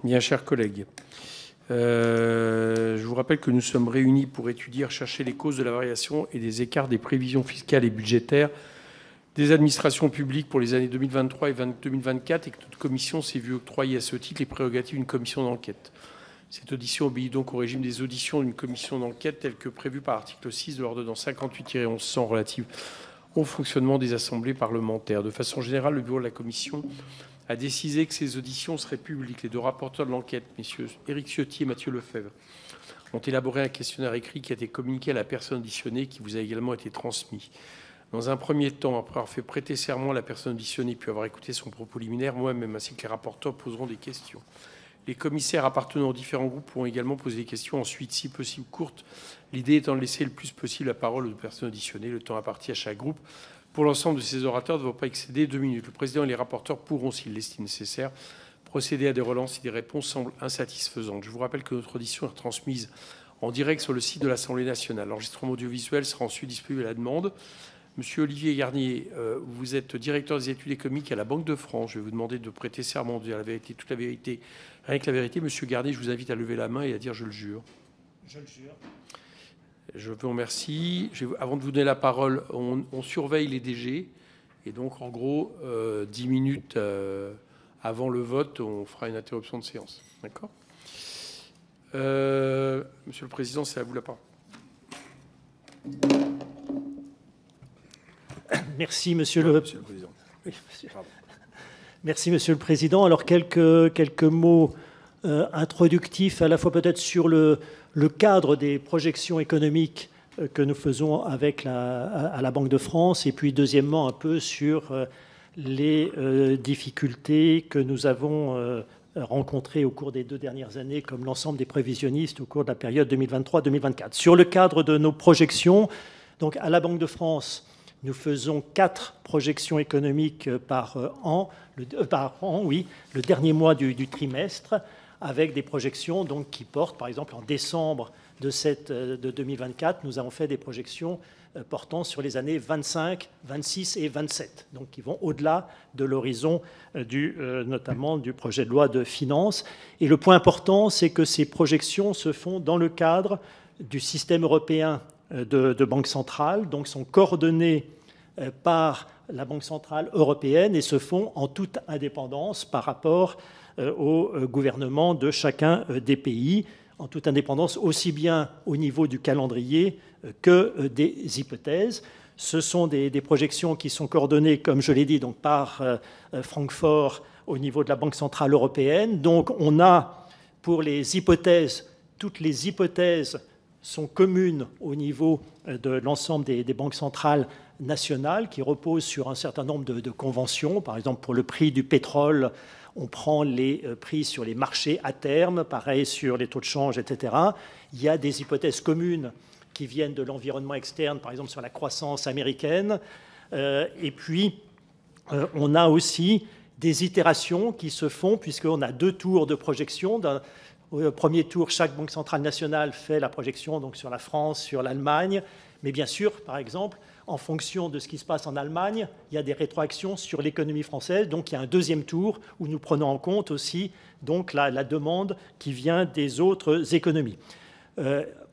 Bien, chers collègues, je vous rappelle que nous sommes réunis pour étudier, chercher les causes de la variation et des écarts des prévisions fiscales et budgétaires des administrations publiques pour les années 2023 et 2024 et que toute commission s'est vue octroyer à ce titre les prérogatives d'une commission d'enquête. Cette audition obéit donc au régime des auditions d'une commission d'enquête tel que prévu par l'article 6 de l'ordonnance 58-1100 relative au fonctionnement des assemblées parlementaires. De façon générale, le bureau de la commission a décidé que ces auditions seraient publiques. Les deux rapporteurs de l'enquête, messieurs Éric Ciotti et Mathieu Lefebvre, ont élaboré un questionnaire écrit qui a été communiqué à la personne auditionnée, qui vous a également été transmis. Dans un premier temps, après avoir fait prêter serment à la personne auditionnée, puis avoir écouté son propos liminaire, moi-même ainsi que les rapporteurs poseront des questions. Les commissaires appartenant aux différents groupes pourront également poser des questions, ensuite, si possible, courtes, l'idée étant de laisser le plus possible la parole aux personnes auditionnées, le temps imparti à chaque groupe. Pour l'ensemble de ces orateurs, ne doit pas excéder 2 minutes. Le président et les rapporteurs pourront, s'ils l'estiment nécessaire, procéder à des relances si des réponses semblent insatisfaisantes. Je vous rappelle que notre audition est retransmise en direct sur le site de l'Assemblée nationale. L'enregistrement audiovisuel sera ensuite disponible à la demande. Monsieur Olivier Garnier, vous êtes directeur des études économiques à la Banque de France. Je vais vous demander de prêter serment, de dire la vérité, toute la vérité, rien que la vérité. Monsieur Garnier, je vous invite à lever la main et à dire « je le jure ». Je le jure. Je vous remercie. Avant de vous donner la parole, on surveille les DG. Et donc, en gros, 10 minutes avant le vote, on fera une interruption de séance. D'accord ? Monsieur le Président, c'est à vous la parole. Merci, Monsieur le Président. Oui, merci, Monsieur le Président. Alors, quelques mots introductifs, à la fois peut-être sur le cadre des projections économiques que nous faisons avec à la Banque de France, et puis deuxièmement, un peu sur les difficultés que nous avons rencontrées au cours des 2 dernières années, comme l'ensemble des prévisionnistes au cours de la période 2023-2024. Sur le cadre de nos projections, donc à la Banque de France, nous faisons 4 projections économiques par an, le dernier mois du trimestre, avec des projections donc, qui portent, par exemple, en décembre de 2024, nous avons fait des projections portant sur les années 25, 26 et 27, donc qui vont au-delà de l'horizon notamment du projet de loi de finances. Et le point important, c'est que ces projections se font dans le cadre du système européen de banque centrale, donc sont coordonnées par la Banque centrale européenne et se font en toute indépendance par rapport au gouvernement de chacun des pays, en toute indépendance aussi bien au niveau du calendrier que des hypothèses. Ce sont des projections qui sont coordonnées, comme je l'ai dit, donc par Francfort au niveau de la Banque centrale européenne. Donc on a pour les hypothèses, toutes les hypothèses sont communes au niveau de l'ensemble des banques centrales nationales qui reposent sur un certain nombre de conventions. Par exemple, pour le prix du pétrole, on prend les prix sur les marchés à terme, pareil sur les taux de change, etc. Il y a des hypothèses communes qui viennent de l'environnement externe, par exemple sur la croissance américaine. Et puis, on a aussi des itérations qui se font, puisqu'on a 2 tours de projection. Au premier tour, chaque banque centrale nationale fait la projection donc, sur la France, sur l'Allemagne. Mais bien sûr, par exemple, en fonction de ce qui se passe en Allemagne, il y a des rétroactions sur l'économie française. Donc, il y a un deuxième tour où nous prenons en compte aussi donc, la demande qui vient des autres économies.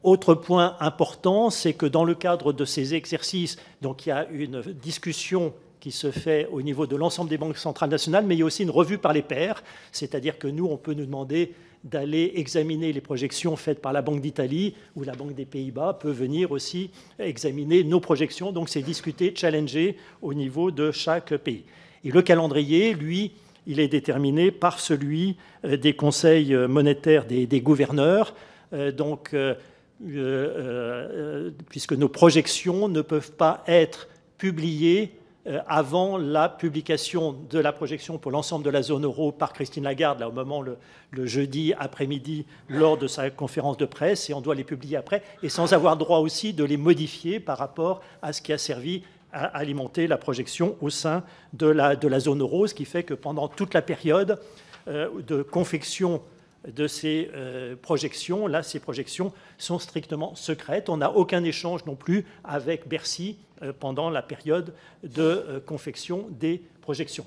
Autre point important, c'est que dans le cadre de ces exercices, donc, il y a une discussion qui se fait au niveau de l'ensemble des banques centrales nationales, mais il y a aussi une revue par les pairs, c'est-à-dire que nous, on peut nous demander d'aller examiner les projections faites par la Banque d'Italie ou la Banque des Pays-Bas peut venir aussi examiner nos projections. Donc, c'est discuté, challengé au niveau de chaque pays. Et le calendrier, lui, il est déterminé par celui des conseils monétaires des gouverneurs. Puisque nos projections ne peuvent pas être publiées avant la publication de la projection pour l'ensemble de la zone euro par Christine Lagarde, là, au moment le jeudi après-midi, lors de sa conférence de presse, et on doit les publier après, et sans avoir droit aussi de les modifier par rapport à ce qui a servi à alimenter la projection au sein de la zone euro, ce qui fait que pendant toute la période de confection de ces projections. Là, ces projections sont strictement secrètes. On n'a aucun échange non plus avec Bercy pendant la période de confection des projections.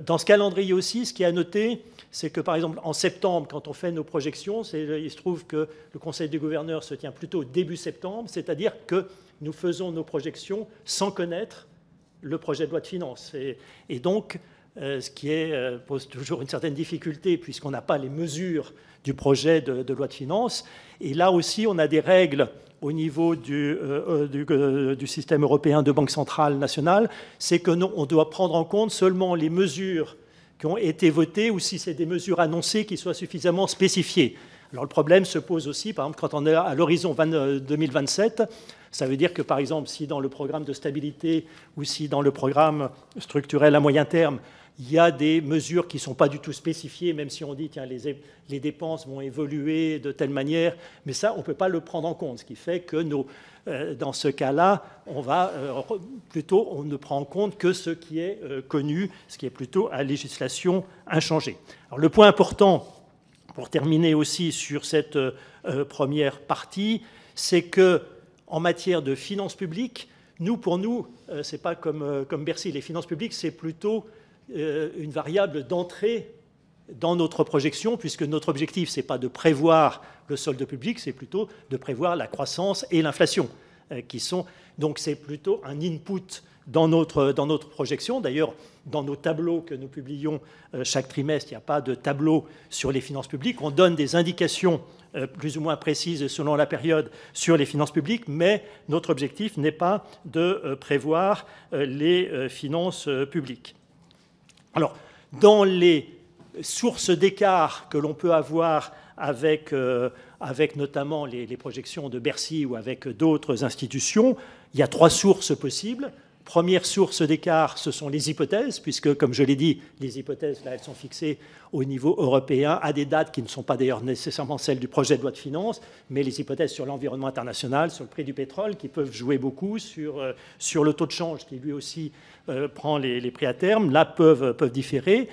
Dans ce calendrier aussi, ce qui est à noter, c'est que par exemple en septembre, quand on fait nos projections, il se trouve que le Conseil des gouverneurs se tient plutôt début septembre, c'est-à-dire que nous faisons nos projections sans connaître le projet de loi de finances. Et donc, ce qui pose toujours une certaine difficulté puisqu'on n'a pas les mesures du projet de loi de finances. Et là aussi, on a des règles au niveau du système européen de banque centrale nationale, c'est qu'on doit prendre en compte seulement les mesures qui ont été votées ou si c'est des mesures annoncées qui soient suffisamment spécifiées. Alors le problème se pose aussi, par exemple, quand on est à l'horizon 2027, ça veut dire que, par exemple, si dans le programme de stabilité ou si dans le programme structurel à moyen terme, il y a des mesures qui ne sont pas du tout spécifiées, même si on dit tiens, les dépenses vont évoluer de telle manière, mais ça, on ne peut pas le prendre en compte, ce qui fait que dans ce cas-là, on ne prend en compte que ce qui est connu, ce qui est plutôt à législation inchangée. Alors, le point important, pour terminer aussi sur cette première partie, c'est qu'en matière de finances publiques, pour nous, ce n'est pas comme Bercy, les finances publiques, c'est plutôt une variable d'entrée dans notre projection, puisque notre objectif, ce n'est pas de prévoir le solde public, c'est plutôt de prévoir la croissance et l'inflation, donc c'est plutôt un input dans notre projection. D'ailleurs, dans nos tableaux que nous publions chaque trimestre, il n'y a pas de tableau sur les finances publiques. On donne des indications plus ou moins précises selon la période sur les finances publiques, mais notre objectif n'est pas de prévoir les finances publiques. Alors, dans les sources d'écart que l'on peut avoir avec notamment les projections de Bercy ou avec d'autres institutions, il y a 3 sources possibles. Première source d'écart, ce sont les hypothèses, puisque, comme je l'ai dit, les hypothèses, là, elles sont fixées au niveau européen à des dates qui ne sont pas d'ailleurs nécessairement celles du projet de loi de finances, mais les hypothèses sur l'environnement international, sur le prix du pétrole, qui peuvent jouer beaucoup, sur le taux de change, qui lui aussi prend les prix à terme, là, peuvent différer.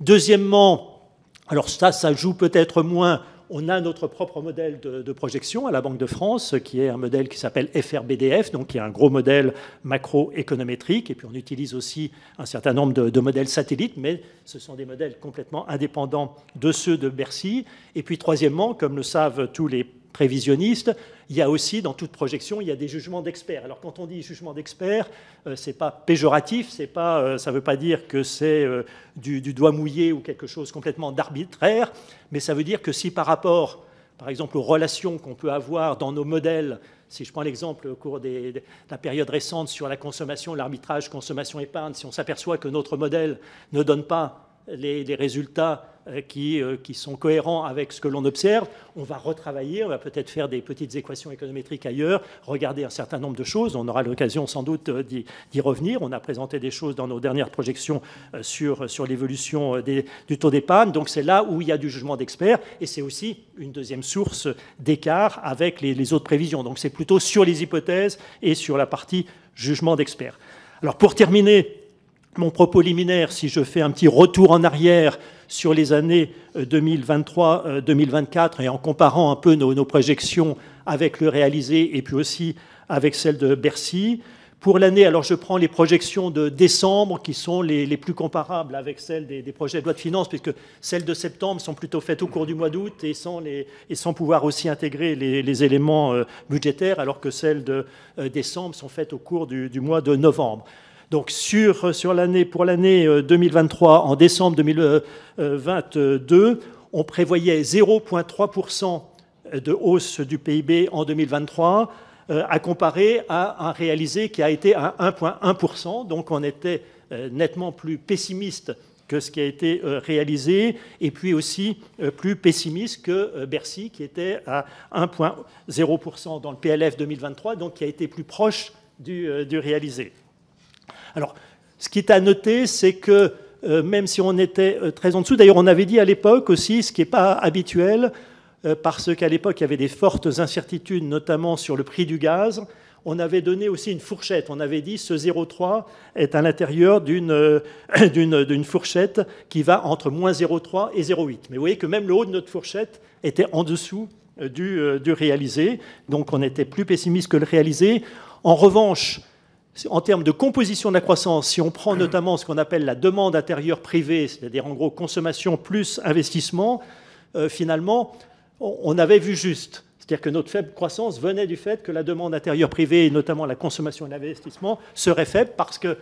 Deuxièmement, alors ça joue peut-être moins. On a notre propre modèle de projection à la Banque de France, qui est un modèle qui s'appelle FRBDF, donc qui est un gros modèle macroéconométrique. Et puis on utilise aussi un certain nombre de modèles satellites, mais ce sont des modèles complètement indépendants de ceux de Bercy. Et puis troisièmement, comme le savent tous les prévisionnistes, il y a aussi, dans toute projection, il y a des jugements d'experts. Alors quand on dit jugement d'experts, ce n'est pas péjoratif, ça ne veut pas dire que c'est du doigt mouillé ou quelque chose complètement d'arbitraire, mais ça veut dire que si par rapport, par exemple, aux relations qu'on peut avoir dans nos modèles, si je prends l'exemple au cours de la période récente sur la consommation, l'arbitrage consommation-épargne, si on s'aperçoit que notre modèle ne donne pas les résultats qui sont cohérents avec ce que l'on observe, on va retravailler, on va peut-être faire des petites équations économétriques ailleurs, regarder un certain nombre de choses. On aura l'occasion sans doute d'y revenir. On a présenté des choses dans nos dernières projections sur l'évolution du taux d'épargne. Donc c'est là où il y a du jugement d'experts et c'est aussi une deuxième source d'écart avec les autres prévisions. Donc c'est plutôt sur les hypothèses et sur la partie jugement d'experts. Alors pour terminer mon propos liminaire, si je fais un petit retour en arrière sur les années 2023-2024 et en comparant un peu nos projections avec le réalisé et puis aussi avec celles de Bercy. Pour l'année, alors je prends les projections de décembre qui sont les plus comparables avec celles des projets de loi de finances, puisque celles de septembre sont plutôt faites au cours du mois d'août et sans pouvoir aussi intégrer les éléments budgétaires, alors que celles de décembre sont faites au cours du mois de novembre. Donc pour l'année 2023, en décembre 2022, on prévoyait 0,3% de hausse du PIB en 2023, à comparer à un réalisé qui a été à 1,1%. Donc on était nettement plus pessimiste que ce qui a été réalisé, et puis aussi plus pessimiste que Bercy, qui était à 1,0% dans le PLF 2023, donc qui a été plus proche du réalisé. Alors, ce qui est à noter, c'est que même si on était très en dessous, d'ailleurs on avait dit à l'époque aussi, ce qui n'est pas habituel, parce qu'à l'époque il y avait des fortes incertitudes, notamment sur le prix du gaz, on avait donné aussi une fourchette. On avait dit ce 0,3 est à l'intérieur d'une fourchette qui va entre moins 0,3 et 0,8. Mais vous voyez que même le haut de notre fourchette était en dessous du réalisé, donc on était plus pessimiste que le réalisé. En revanche, en termes de composition de la croissance, si on prend notamment ce qu'on appelle la demande intérieure privée, c'est-à-dire en gros consommation plus investissement, finalement, on avait vu juste. C'est-à-dire que notre faible croissance venait du fait que la demande intérieure privée, et notamment la consommation et l'investissement, serait faible parce que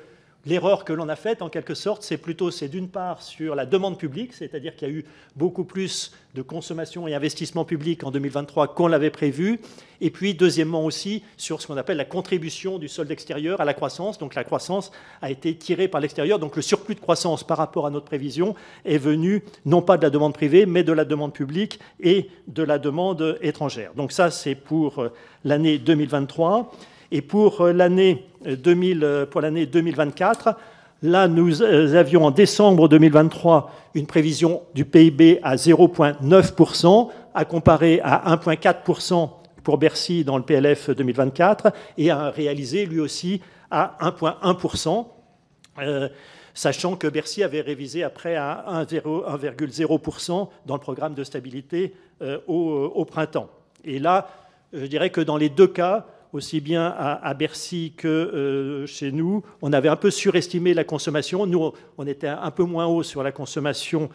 l'erreur que l'on a faite, en quelque sorte, c'est d'une part sur la demande publique, c'est-à-dire qu'il y a eu beaucoup plus de consommation et investissement public en 2023 qu'on l'avait prévu, et puis deuxièmement aussi sur ce qu'on appelle la contribution du solde extérieur à la croissance. Donc la croissance a été tirée par l'extérieur, donc le surplus de croissance par rapport à notre prévision est venu non pas de la demande privée, mais de la demande publique et de la demande étrangère. Donc ça, c'est pour l'année 2023. Et pour l'année 2024, là, nous avions en décembre 2023 une prévision du PIB à 0,9%, à comparer à 1,4% pour Bercy dans le PLF 2024, et à réaliser lui aussi à 1,1%, sachant que Bercy avait révisé après à 1,0% dans le programme de stabilité au printemps. Et là, je dirais que dans les deux cas, aussi bien à Bercy que chez nous, on avait un peu surestimé la consommation. Nous, on était un peu moins haut sur la consommation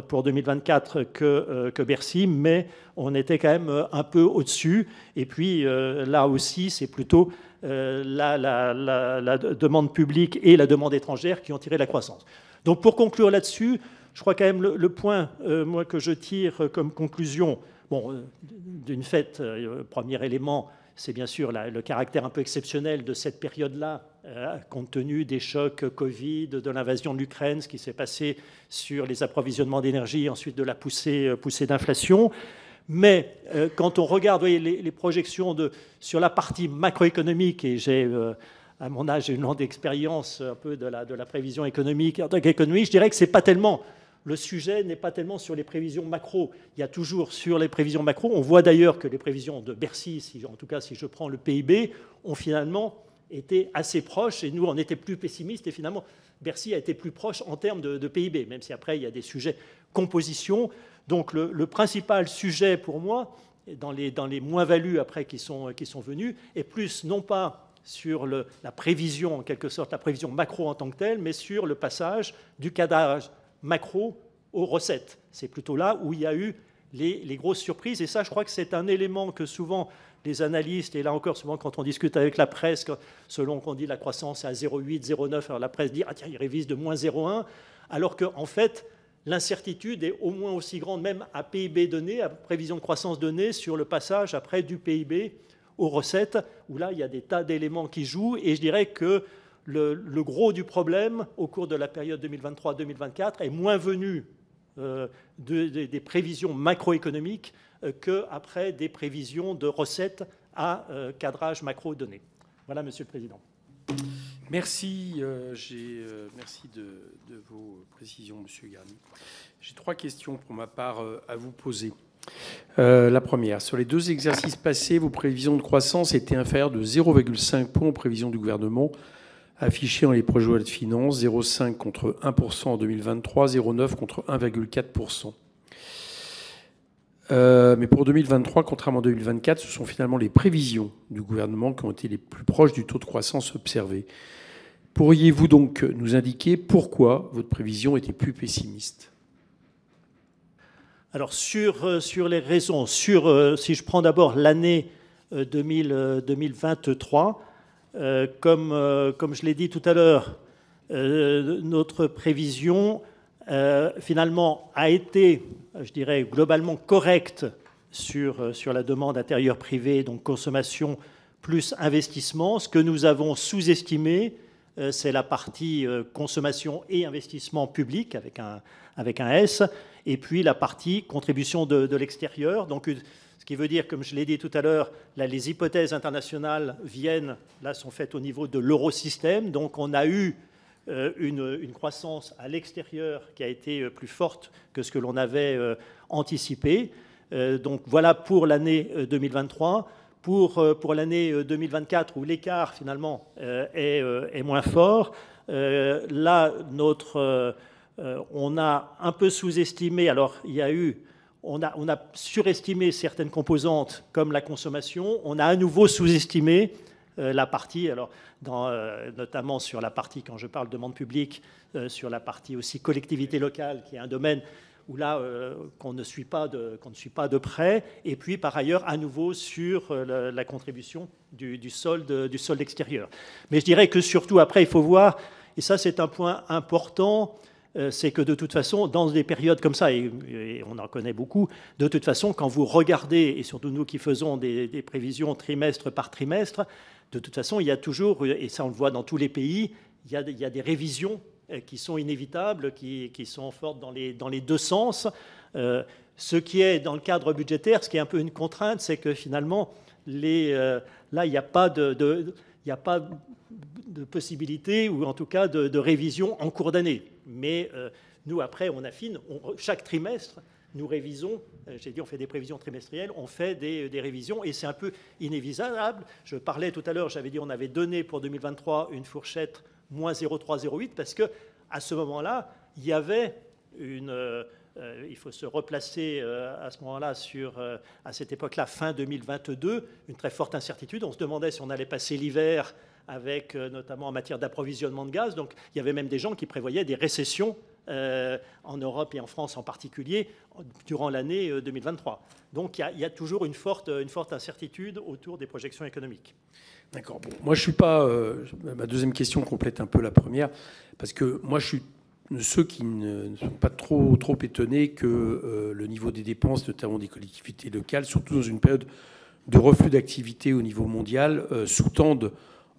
pour 2024 que Bercy, mais on était quand même un peu au-dessus. Et puis là aussi, c'est plutôt la demande publique et la demande étrangère qui ont tiré la croissance. Donc pour conclure là-dessus, je crois quand même le point moi, que je tire comme conclusion, bon, d'une fait, premier élément, c'est bien sûr le caractère un peu exceptionnel de cette période-là, compte tenu des chocs Covid, de l'invasion de l'Ukraine, ce qui s'est passé sur les approvisionnements d'énergie, ensuite de la poussée d'inflation. Mais quand on regarde, voyez, les projections sur la partie macroéconomique, et j'ai, à mon âge, une longue expérience un peu de la prévision économique, en tant qu'économiste, je dirais que c'est pas tellement... Le sujet n'est pas tellement sur les prévisions macro. Il y a toujours sur les prévisions macro. On voit d'ailleurs que les prévisions de Bercy, en tout cas si je prends le PIB, ont finalement été assez proches. Et nous, on était plus pessimistes. Et finalement, Bercy a été plus proche en termes de PIB, même si après, il y a des sujets composition. Donc le principal sujet pour moi, dans les moins-values après qui sont venus, est plus non pas sur la prévision, en quelque sorte, la prévision macro en tant que telle, mais sur le passage du cadrage macro aux recettes. C'est plutôt là où il y a eu les grosses surprises. Et ça, je crois que c'est un élément que souvent les analystes, et là encore souvent quand on discute avec la presse, selon qu'on dit la croissance est à 0,8, 0,9, alors la presse dit « Ah tiens, il révise de moins 0,1 », alors qu'en fait, l'incertitude est au moins aussi grande, même à PIB donné, à prévision de croissance donnée, sur le passage après du PIB aux recettes, où là, il y a des tas d'éléments qui jouent. Et je dirais que le gros du problème au cours de la période 2023-2024 est moins venu des prévisions macroéconomiques qu'après des prévisions de recettes à cadrage macro donné. Voilà, Monsieur le Président. Merci, merci de vos précisions, Monsieur Garnier. J'ai 3 questions pour ma part à vous poser. La première, sur les 2 exercices passés, vos prévisions de croissance étaient inférieures de 0,5 points aux prévisions du gouvernement affichées dans les projets de loi de finances, 0,5 contre 1% en 2023, 0,9 contre 1,4%. Mais pour 2023, contrairement à 2024, ce sont finalement les prévisions du gouvernement qui ont été les plus proches du taux de croissance observé. Pourriez-vous donc nous indiquer pourquoi votre prévision était plus pessimiste ? Alors sur les raisons, si je prends d'abord l'année 2023, comme je l'ai dit tout à l'heure, notre prévision finalement a été, je dirais, globalement correcte sur la demande intérieure privée, donc consommation plus investissement. Ce que nous avons sous-estimé, c'est la partie consommation et investissement public avec un S, et puis la partie contribution de l'extérieur. Donc, ce qui veut dire, comme je l'ai dit tout à l'heure, là, les hypothèses internationales sont faites au niveau de l'eurosystème. Donc, on a eu une croissance à l'extérieur qui a été plus forte que ce que l'on avait anticipé. Donc, voilà pour l'année 2023. Pour l'année 2024, où l'écart, finalement, est moins fort, là, on a un peu sous-estimé. Alors, on a surestimé certaines composantes, comme la consommation. On a à nouveau sous-estimé la partie, alors notamment sur la partie, quand je parle de demande publique, sur la partie aussi collectivité locale, qui est un domaine où là, qu'on ne suit pas de près, et puis par ailleurs, à nouveau, sur la contribution du solde extérieur. Mais je dirais que surtout, après, il faut voir, et ça c'est un point important, c'est que de toute façon, dans des périodes comme ça, et on en connaît beaucoup, de toute façon, quand vous regardez, et surtout nous qui faisons des prévisions trimestre par trimestre, de toute façon, il y a toujours, et ça on le voit dans tous les pays, il y a des révisions qui sont inévitables, qui sont fortes dans les deux sens. Ce qui est dans le cadre budgétaire, ce qui est un peu une contrainte, c'est que finalement, là, il n'y a pas de possibilité, ou en tout cas de révision en cours d'année. Mais nous, après, on affine. Chaque trimestre, nous révisons. J'ai dit, on fait des prévisions trimestrielles, on fait des révisions, et c'est un peu inévitable. Je parlais tout à l'heure, j'avais dit on avait donné pour 2023 une fourchette moins 0,308, parce qu'à ce moment-là, il y avait il faut se replacer à ce moment-là à cette époque-là, fin 2022, une très forte incertitude. On se demandait si on allait passer l'hiver avec, notamment en matière d'approvisionnement de gaz. Donc il y avait même des gens qui prévoyaient des récessions en Europe et en France en particulier durant l'année 2023. Donc il y a toujours une forte incertitude autour des projections économiques. D'accord. Bon, moi, je suis pas. Ma deuxième question complète un peu la première, parce que moi, je suis de ceux qui ne sont pas trop étonnés que le niveau des dépenses, notamment des collectivités locales, surtout dans une période de reflux d'activité au niveau mondial, sous-tendent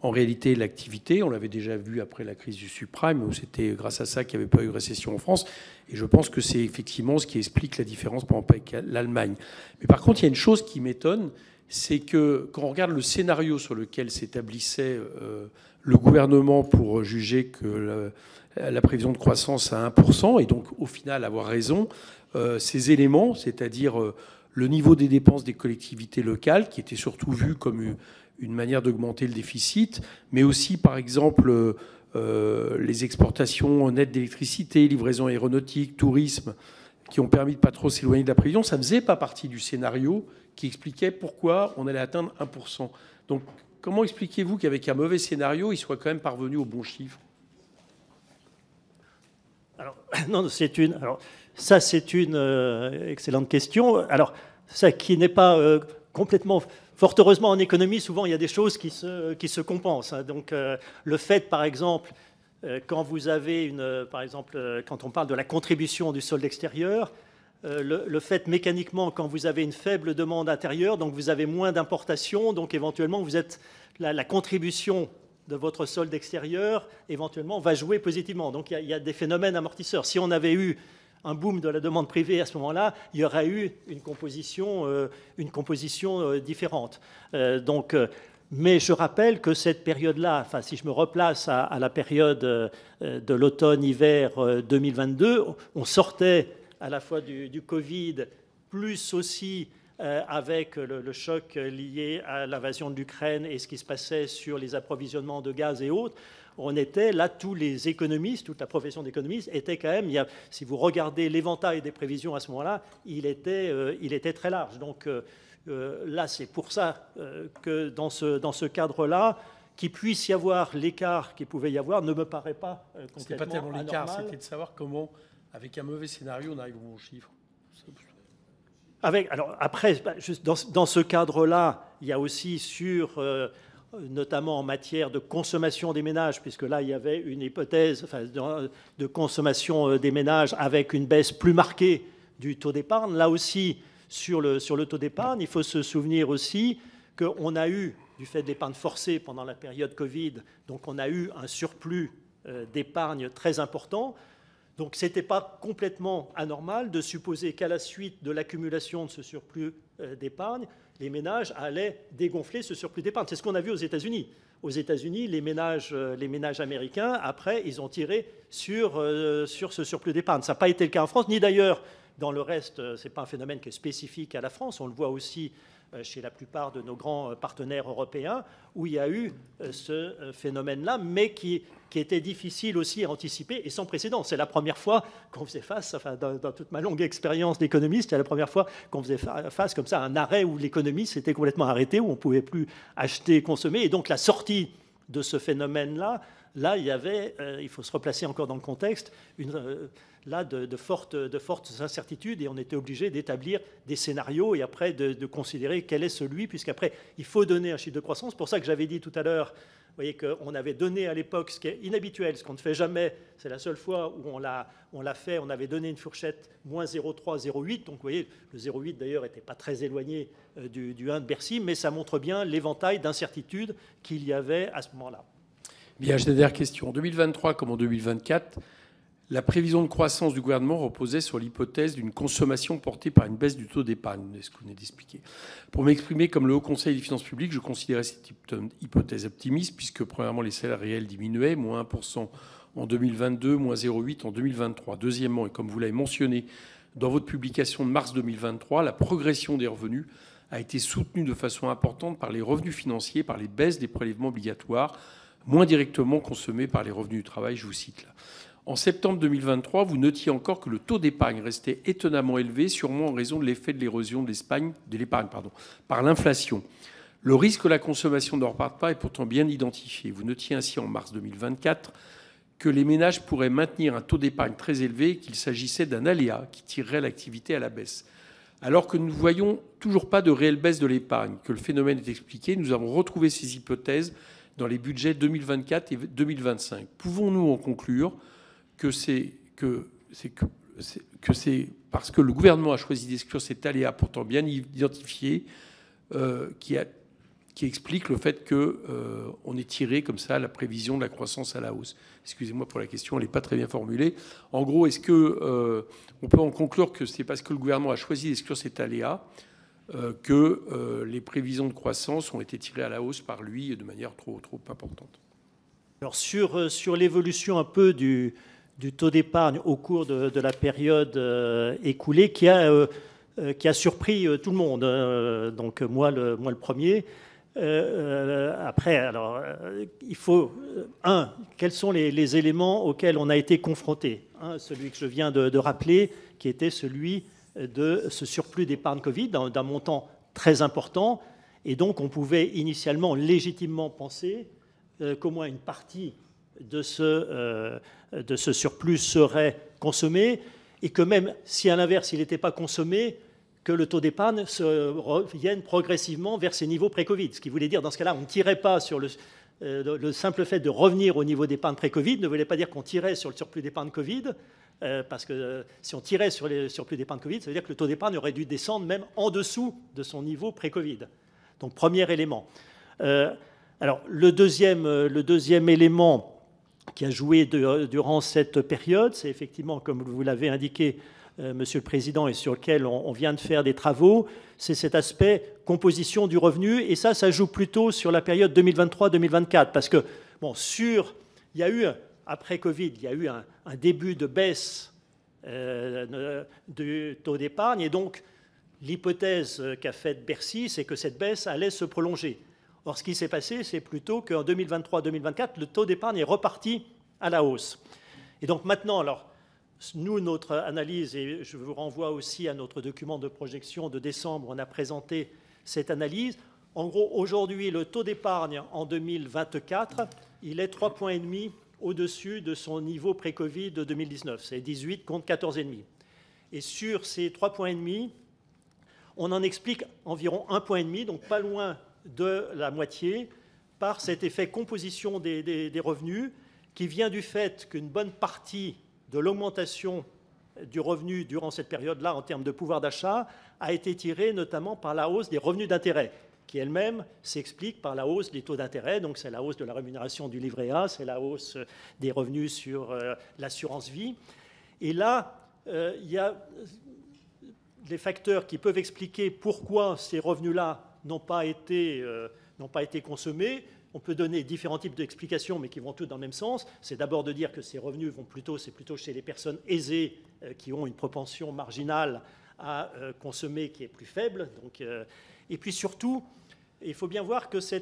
en réalité l'activité. On l'avait déjà vu après la crise du subprime, où c'était grâce à ça qu'il n'y avait pas eu de récession en France. Et je pense que c'est effectivement ce qui explique la différence, par exemple, avec l'Allemagne. Mais par contre, il y a une chose qui m'étonne, c'est que quand on regarde le scénario sur lequel s'établissait le gouvernement pour juger que la prévision de croissance à 1%, et donc au final avoir raison, ces éléments, c'est-à-dire le niveau des dépenses des collectivités locales, qui était surtout vu comme une manière d'augmenter le déficit, mais aussi par exemple les exportations nettes d'électricité, livraison aéronautique, tourisme, qui ont permis de ne pas trop s'éloigner de la prévision, ça ne faisait pas partie du scénario qui expliquait pourquoi on allait atteindre 1%. Donc, comment expliquez-vous qu'avec un mauvais scénario, il soit quand même parvenu au bon chiffre ? Alors, non, c'est une excellente question. Alors, ça qui n'est pas complètement... Fort heureusement, en économie, souvent, il y a des choses qui se compensent. Donc, le fait, par exemple, quand vous avez par exemple, quand on parle de la contribution du solde extérieur, le fait mécaniquement, quand vous avez une faible demande intérieure, donc vous avez moins d'importations, donc éventuellement, la contribution de votre solde extérieur, éventuellement, va jouer positivement. Donc il y a des phénomènes amortisseurs. Si on avait eu un boom de la demande privée à ce moment-là, il y aurait eu une composition différente. Mais je rappelle que cette période-là, enfin, si je me replace à la période de l'automne-hiver 2022, on sortait à la fois du Covid, plus aussi avec le choc lié à l'invasion de l'Ukraine et ce qui se passait sur les approvisionnements de gaz et autres. On était là, tous les économistes, toute la profession d'économiste était quand même, si vous regardez l'éventail des prévisions à ce moment-là, il était très large. Donc là, c'est pour ça que dans ce cadre-là, qu'il puisse y avoir l'écart qu'il pouvait y avoir ne me paraît pas complètement c'était pas tellement anormal. l'écart, c'était de savoir comment, avec un mauvais scénario, on arrive au bon chiffre. Alors après, dans ce cadre-là, il y a aussi notamment en matière de consommation des ménages, puisque là, il y avait une hypothèse de consommation des ménages avec une baisse plus marquée du taux d'épargne. Là aussi, sur le taux d'épargne, il faut se souvenir aussi qu'on a eu, du fait de l'épargne forcée pendant la période Covid, donc on a eu un surplus d'épargne très important. Donc ce n'était pas complètement anormal de supposer qu'à la suite de l'accumulation de ce surplus d'épargne, les ménages allaient dégonfler ce surplus d'épargne. C'est ce qu'on a vu aux États-Unis. Aux États-Unis, les ménages américains, après, ils ont tiré sur ce surplus d'épargne. Ça n'a pas été le cas en France, ni d'ailleurs dans le reste. Ce n'est pas un phénomène qui est spécifique à la France. On le voit aussi chez la plupart de nos grands partenaires européens, où il y a eu ce phénomène-là, mais qui était difficile aussi à anticiper et sans précédent. C'est la première fois qu'on faisait face, enfin, dans toute ma longue expérience d'économiste, c'est la première fois qu'on faisait face comme ça à un arrêt où l'économie s'était complètement arrêtée, où on ne pouvait plus acheter et consommer. Et donc la sortie de ce phénomène-là, là, il y avait, il faut se replacer encore dans le contexte, de fortes incertitudes, et on était obligé d'établir des scénarios et après de considérer quel est celui, puisqu'après, il faut donner un chiffre de croissance. C'est pour ça que j'avais dit tout à l'heure, vous voyez qu'on avait donné à l'époque, ce qui est inhabituel, ce qu'on ne fait jamais, c'est la seule fois où on l'a fait, on avait donné une fourchette moins 0,3, 0,8, donc vous voyez, le 0,8 d'ailleurs n'était pas très éloigné du 1 de Bercy, mais ça montre bien l'éventail d'incertitudes qu'il y avait à ce moment-là. Bien, j'ai une dernière question. En 2023 comme en 2024, la prévision de croissance du gouvernement reposait sur l'hypothèse d'une consommation portée par une baisse du taux d'épargne, ce que vous venez d'expliquer. Pour m'exprimer comme le Haut Conseil des finances publiques, je considérais cette hypothèse optimiste, puisque premièrement, les salaires réels diminuaient, moins 1% en 2022, moins 0,8% en 2023. Deuxièmement, et comme vous l'avez mentionné dans votre publication de mars 2023, la progression des revenus a été soutenue de façon importante par les revenus financiers, par les baisses des prélèvements obligatoires, moins directement consommés par les revenus du travail, je vous cite là. En septembre 2023, vous notiez encore que le taux d'épargne restait étonnamment élevé, sûrement en raison de l'effet de l'érosion de l'épargne par l'inflation. Le risque que la consommation ne reparte pas est pourtant bien identifié. Vous notiez ainsi en mars 2024 que les ménages pourraient maintenir un taux d'épargne très élevé et qu'il s'agissait d'un aléa qui tirerait l'activité à la baisse. Alors que nous ne voyons toujours pas de réelle baisse de l'épargne, que le phénomène est expliqué, nous avons retrouvé ces hypothèses dans les budgets 2024 et 2025. Pouvons-nous en conclure que c'est parce que le gouvernement a choisi d'exclure cet aléa pourtant bien identifié qui explique le fait qu'on ait tiré comme ça la prévision de la croissance à la hausse. Excusez-moi pour la question, elle n'est pas très bien formulée. En gros, est-ce qu'on peut en conclure que c'est parce que le gouvernement a choisi d'exclure cet aléa que les prévisions de croissance ont été tirées à la hausse par lui de manière trop importante? Alors sur l'évolution un peu du taux d'épargne au cours de la période écoulée qui a surpris tout le monde, donc moi le premier. Après, alors, il faut, quels sont les éléments auxquels on a été confronté? Celui que je viens de rappeler, qui était celui de ce surplus d'épargne Covid d'un montant très important. Et donc, on pouvait initialement légitimement penser qu'au moins une partie de ce surplus serait consommé et que même si à l'inverse, il n'était pas consommé, que le taux d'épargne revienne progressivement vers ses niveaux pré-Covid. Ce qui voulait dire, dans ce cas-là, on ne tirait pas sur le simple fait de revenir au niveau d'épargne pré-Covid, ne voulait pas dire qu'on tirait sur le surplus d'épargne Covid, parce que si on tirait sur le surplus d'épargne Covid, ça veut dire que le taux d'épargne aurait dû descendre même en dessous de son niveau pré-Covid. Donc, premier élément. Alors, le deuxième élément qui a joué durant cette période, c'est effectivement, comme vous l'avez indiqué, Monsieur le Président, et sur lequel on vient de faire des travaux, c'est cet aspect composition du revenu, et ça joue plutôt sur la période 2023-2024, parce que, bon, il y a eu, après Covid, il y a eu un début de baisse du taux d'épargne, et donc l'hypothèse qu'a faite Bercy, c'est que cette baisse allait se prolonger. Or, ce qui s'est passé, c'est plutôt qu'en 2023-2024, le taux d'épargne est reparti à la hausse. Et donc maintenant, alors, nous, notre analyse, et je vous renvoie aussi à notre document de projection de décembre, on a présenté cette analyse. En gros, aujourd'hui, le taux d'épargne en 2024, il est 3,5 points au-dessus de son niveau pré-Covid de 2019. C'est 18 contre 14,5. Et sur ces 3,5 points, on en explique environ 1,5 point, donc pas loin de la moitié, par cet effet composition des revenus qui vient du fait qu'une bonne partie de l'augmentation du revenu durant cette période-là en termes de pouvoir d'achat a été tirée notamment par la hausse des revenus d'intérêt, qui elle-même s'explique par la hausse des taux d'intérêt. Donc c'est la hausse de la rémunération du livret A, c'est la hausse des revenus sur l'assurance vie. Et là, il y a des facteurs qui peuvent expliquer pourquoi ces revenus-là n'ont pas été consommés. On peut donner différents types d'explications, mais qui vont toutes dans le même sens. C'est d'abord de dire que ces revenus c'est plutôt chez les personnes aisées qui ont une propension marginale à consommer qui est plus faible. Donc, Et puis surtout, il faut bien voir que ce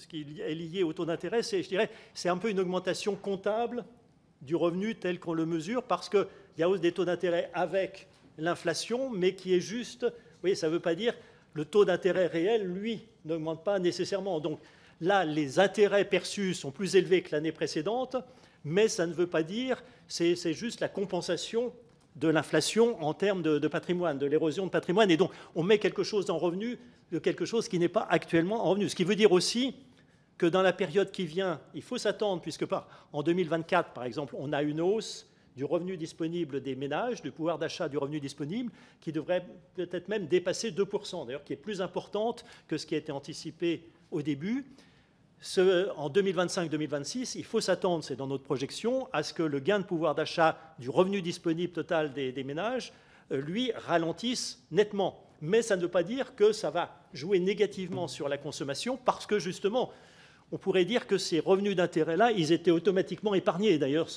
qui est lié au taux d'intérêt, je dirais, c'est un peu une augmentation comptable du revenu tel qu'on le mesure, parce qu'il y a hausse des taux d'intérêt avec l'inflation, mais qui est juste, vous voyez, ça ne veut pas dire le taux d'intérêt réel, lui, n'augmente pas nécessairement. Donc là, les intérêts perçus sont plus élevés que l'année précédente, mais ça ne veut pas dire, c'est juste la compensation de l'inflation en termes de patrimoine, de l'érosion de patrimoine. Et donc, on met quelque chose en revenu de quelque chose qui n'est pas actuellement en revenu. Ce qui veut dire aussi que dans la période qui vient, il faut s'attendre, puisque en 2024, par exemple, on a une hausse du revenu disponible des ménages, du pouvoir d'achat du revenu disponible, qui devrait peut-être même dépasser 2%, d'ailleurs, qui est plus importante que ce qui a été anticipé au début. En 2025-2026, il faut s'attendre, c'est dans notre projection, à ce que le gain de pouvoir d'achat du revenu disponible total des ménages, lui, ralentisse nettement. Mais ça ne veut pas dire que ça va jouer négativement sur la consommation, parce que justement, on pourrait dire que ces revenus d'intérêt-là, ils étaient automatiquement épargnés, d'ailleurs,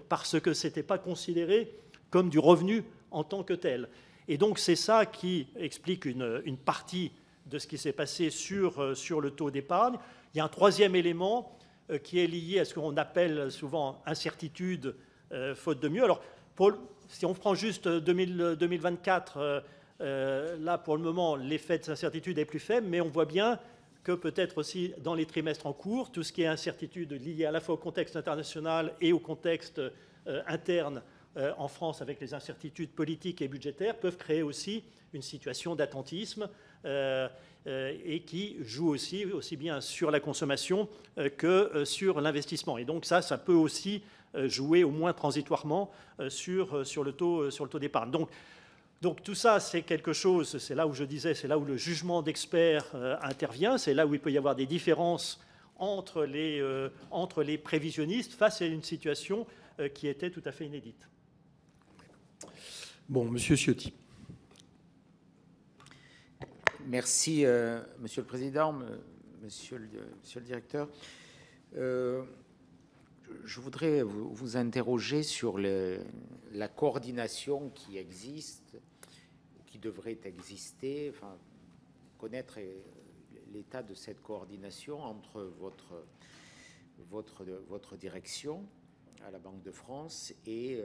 parce que ce n'était pas considéré comme du revenu en tant que tel. Et donc, c'est ça qui explique une partie de ce qui s'est passé sur le taux d'épargne. Il y a un troisième élément qui est lié à ce qu'on appelle souvent incertitude, faute de mieux. Alors, si on prend juste 2024, là, pour le moment, l'effet de cette incertitude est plus faible, mais on voit bien que peut-être aussi dans les trimestres en cours, tout ce qui est incertitude liée à la fois au contexte international et au contexte interne en France avec les incertitudes politiques et budgétaires peuvent créer aussi une situation d'attentisme et qui joue aussi bien sur la consommation que sur l'investissement. Et donc ça peut aussi jouer au moins transitoirement sur le taux d'épargne. Donc tout ça, c'est quelque chose, c'est là où je disais, c'est là où le jugement d'experts intervient, c'est là où il peut y avoir des différences entre les prévisionnistes face à une situation qui était tout à fait inédite. Bon, Monsieur Ciotti. Merci, Monsieur le Président, Monsieur le Directeur. Je voudrais vous interroger sur la coordination qui existe, qui devrait exister, enfin, connaître l'état de cette coordination entre votre direction à la Banque de France et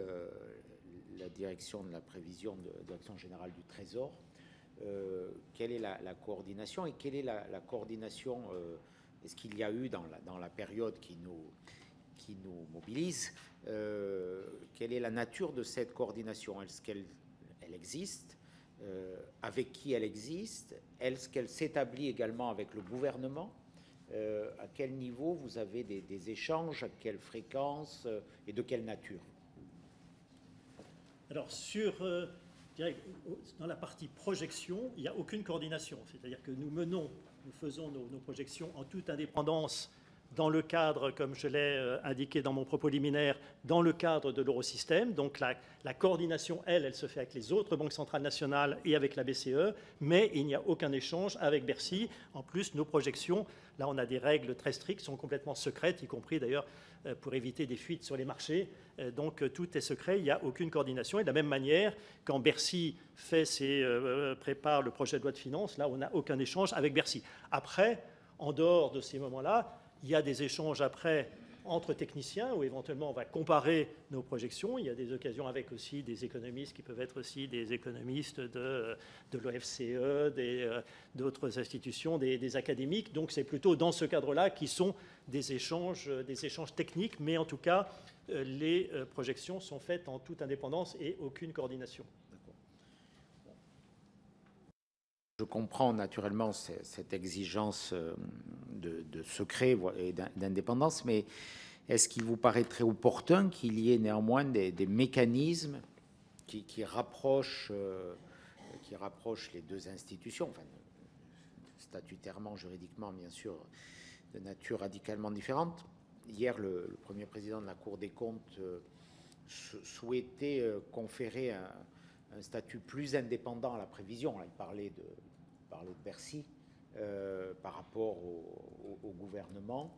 la direction de la prévision de l'Action générale du Trésor. Quelle est la coordination et quelle est la coordination est-ce qu'il y a eu dans la période qui nous mobilise, quelle est la nature de cette coordination? Est-ce qu'elle existe? Avec qui elle existe? Est-ce qu'elle s'établit également avec le gouvernement? À quel niveau vous avez des échanges? À quelle fréquence? Et de quelle nature? Alors, dans la partie projection, il n'y a aucune coordination. C'est-à-dire que nous faisons nos projections en toute indépendance dans le cadre, comme je l'ai indiqué dans mon propos liminaire, dans le cadre de l'Eurosystème. Donc la coordination, elle se fait avec les autres banques centrales nationales et avec la BCE, mais il n'y a aucun échange avec Bercy. En plus, nos projections, là on a des règles très strictes, sont complètement secrètes, y compris d'ailleurs pour éviter des fuites sur les marchés. Donc tout est secret, il n'y a aucune coordination. Et de la même manière, quand Bercy prépare le projet de loi de finances, là on n'a aucun échange avec Bercy. Après, en dehors de ces moments-là, il y a des échanges après entre techniciens où éventuellement on va comparer nos projections. Il y a des occasions avec aussi des économistes qui peuvent être aussi des économistes de l'OFCE, d'autres institutions, des académiques. Donc c'est plutôt dans ce cadre-là qui sont des échanges techniques, mais en tout cas les projections sont faites en toute indépendance et aucune coordination. Je comprends naturellement cette exigence de secret et d'indépendance, mais est-ce qu'il vous paraît très opportun qu'il y ait néanmoins des mécanismes qui rapprochent les deux institutions, enfin, statutairement, juridiquement, bien sûr, de nature radicalement différente? Hier, le premier président de la Cour des comptes souhaitait conférer un statut plus indépendant à la prévision. Là, il parlait de Bercy par rapport au gouvernement.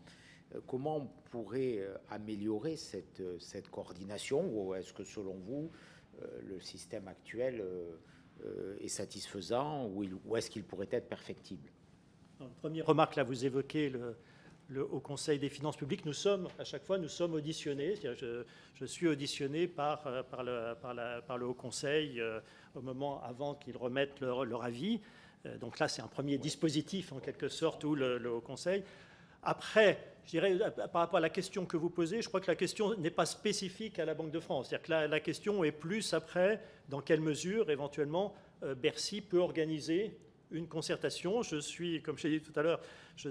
Comment on pourrait améliorer cette coordination? Ou est-ce que, selon vous, le système actuel est satisfaisant ou est-ce qu'il pourrait être perfectible? Première remarque, là, vous évoquez le Haut Conseil des finances publiques. À chaque fois, nous sommes auditionnés. Je suis auditionné par le Haut Conseil au moment avant qu'ils remettent leur avis. Donc là, c'est un premier dispositif, en quelque sorte, où le Haut Conseil. Après, je dirais, par rapport à la question que vous posez, je crois que la question n'est pas spécifique à la Banque de France. C'est-à-dire que la question est plus après, dans quelle mesure, éventuellement, Bercy peut organiser une concertation. Comme je l'ai dit tout à l'heure, j'ai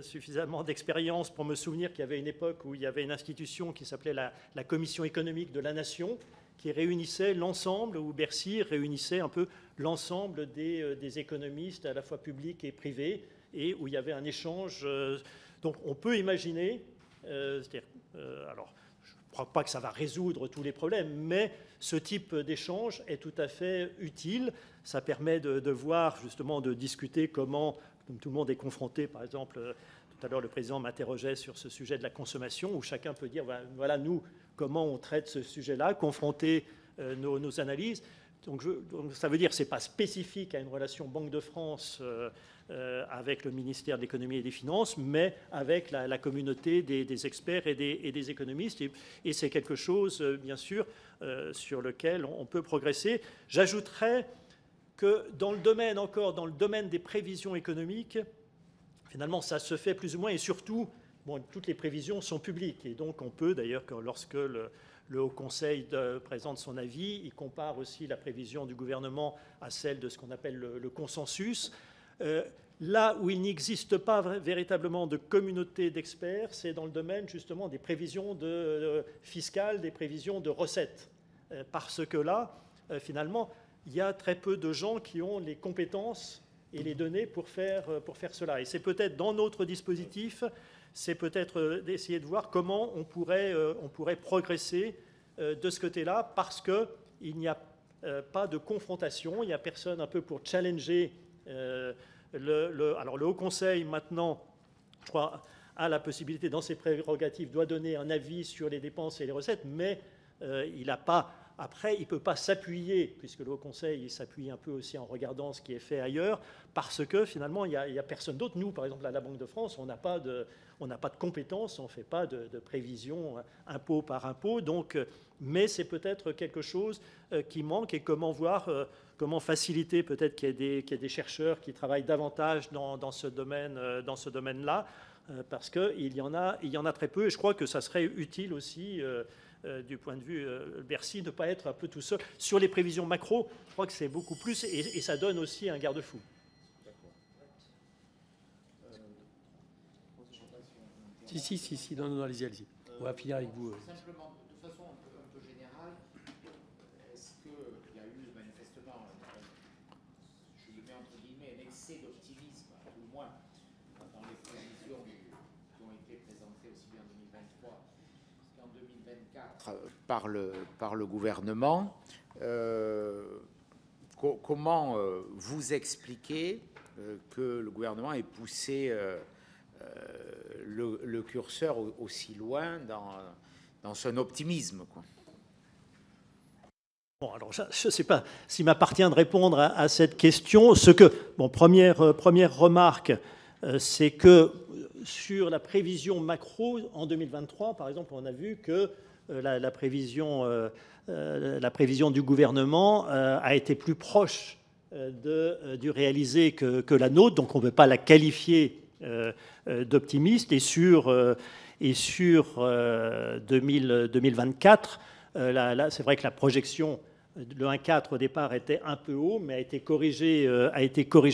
suffisamment d'expérience pour me souvenir qu'il y avait une époque où il y avait une institution qui s'appelait la Commission économique de la Nation, qui réunissait l'ensemble, où Bercy réunissait un peu l'ensemble des économistes, à la fois publics et privés, et où il y avait un échange. Donc on peut imaginer, alors je ne crois pas que ça va résoudre tous les problèmes, mais ce type d'échange est tout à fait utile. Ça permet de voir, justement, de discuter comment, comme tout le monde est confronté, par exemple, tout à l'heure le président m'interrogeait sur ce sujet de la consommation, où chacun peut dire, voilà, nous, comment on traite ce sujet-là, confronter nos analyses. Donc ça veut dire que ce n'est pas spécifique à une relation Banque de France avec le ministère de l'économie et des finances, mais avec la communauté des experts et des économistes. Et c'est quelque chose, bien sûr, sur lequel on peut progresser. J'ajouterais que dans le domaine des prévisions économiques, finalement, ça se fait plus ou moins, et surtout, toutes les prévisions sont publiques. Et donc, on peut, d'ailleurs, lorsque le Haut Conseil présente son avis, il compare aussi la prévision du gouvernement à celle de ce qu'on appelle le consensus. Là où il n'existe pas véritablement de communauté d'experts, c'est dans le domaine justement des prévisions fiscales, des prévisions de recettes. Parce que là, finalement, il y a très peu de gens qui ont les compétences et les données pour faire cela. Et c'est peut-être dans notre dispositif, c'est peut-être d'essayer de voir comment on pourrait progresser de ce côté-là, parce qu'il n'y a pas de confrontation, il n'y a personne un peu pour challenger. Alors le Haut Conseil, maintenant, je crois, a la possibilité, dans ses prérogatives, doit donner un avis sur les dépenses et les recettes, mais il n'a pas... Après, il ne peut pas s'appuyer, puisque le Haut Conseil s'appuie un peu aussi en regardant ce qui est fait ailleurs, parce que finalement, il n'y a personne d'autre. Nous, par exemple, à la Banque de France, on n'a pas de compétences, on ne fait pas de prévision impôt par impôt. Donc, mais c'est peut-être quelque chose qui manque, et comment faciliter peut-être qu'il y ait des chercheurs qui travaillent davantage dans ce domaine-là, parce qu'il y en a très peu. Et je crois que ça serait utile aussi... du point de vue Bercy, ne pas être un peu tout seul. Sur les prévisions macro, je crois que c'est beaucoup plus, et ça donne aussi un garde-fou. Si, non, allez-y. On va finir avec vous. Simplement, de façon un peu générale, est-ce qu'il y a eu manifestement, je le mets entre guillemets, un excès d'optimisme, au moins dans les prévisions qui ont été présentées aussi bien en 2023 qu'en 2024 par le gouvernement? Comment vous expliquez que le gouvernement ait poussé le curseur aussi loin dans son optimisme, quoi? Bon, alors je ne sais pas s'il m'appartient de répondre à cette question. Première remarque, c'est que sur la prévision macro en 2023, par exemple, on a vu que la prévision du gouvernement a été plus proche du réalisé que la nôtre, donc on ne peut pas la qualifier d'optimiste. Et sur 2024, là, c'est vrai que la projection, le 1,4 au départ était un peu haut, mais a été corrigé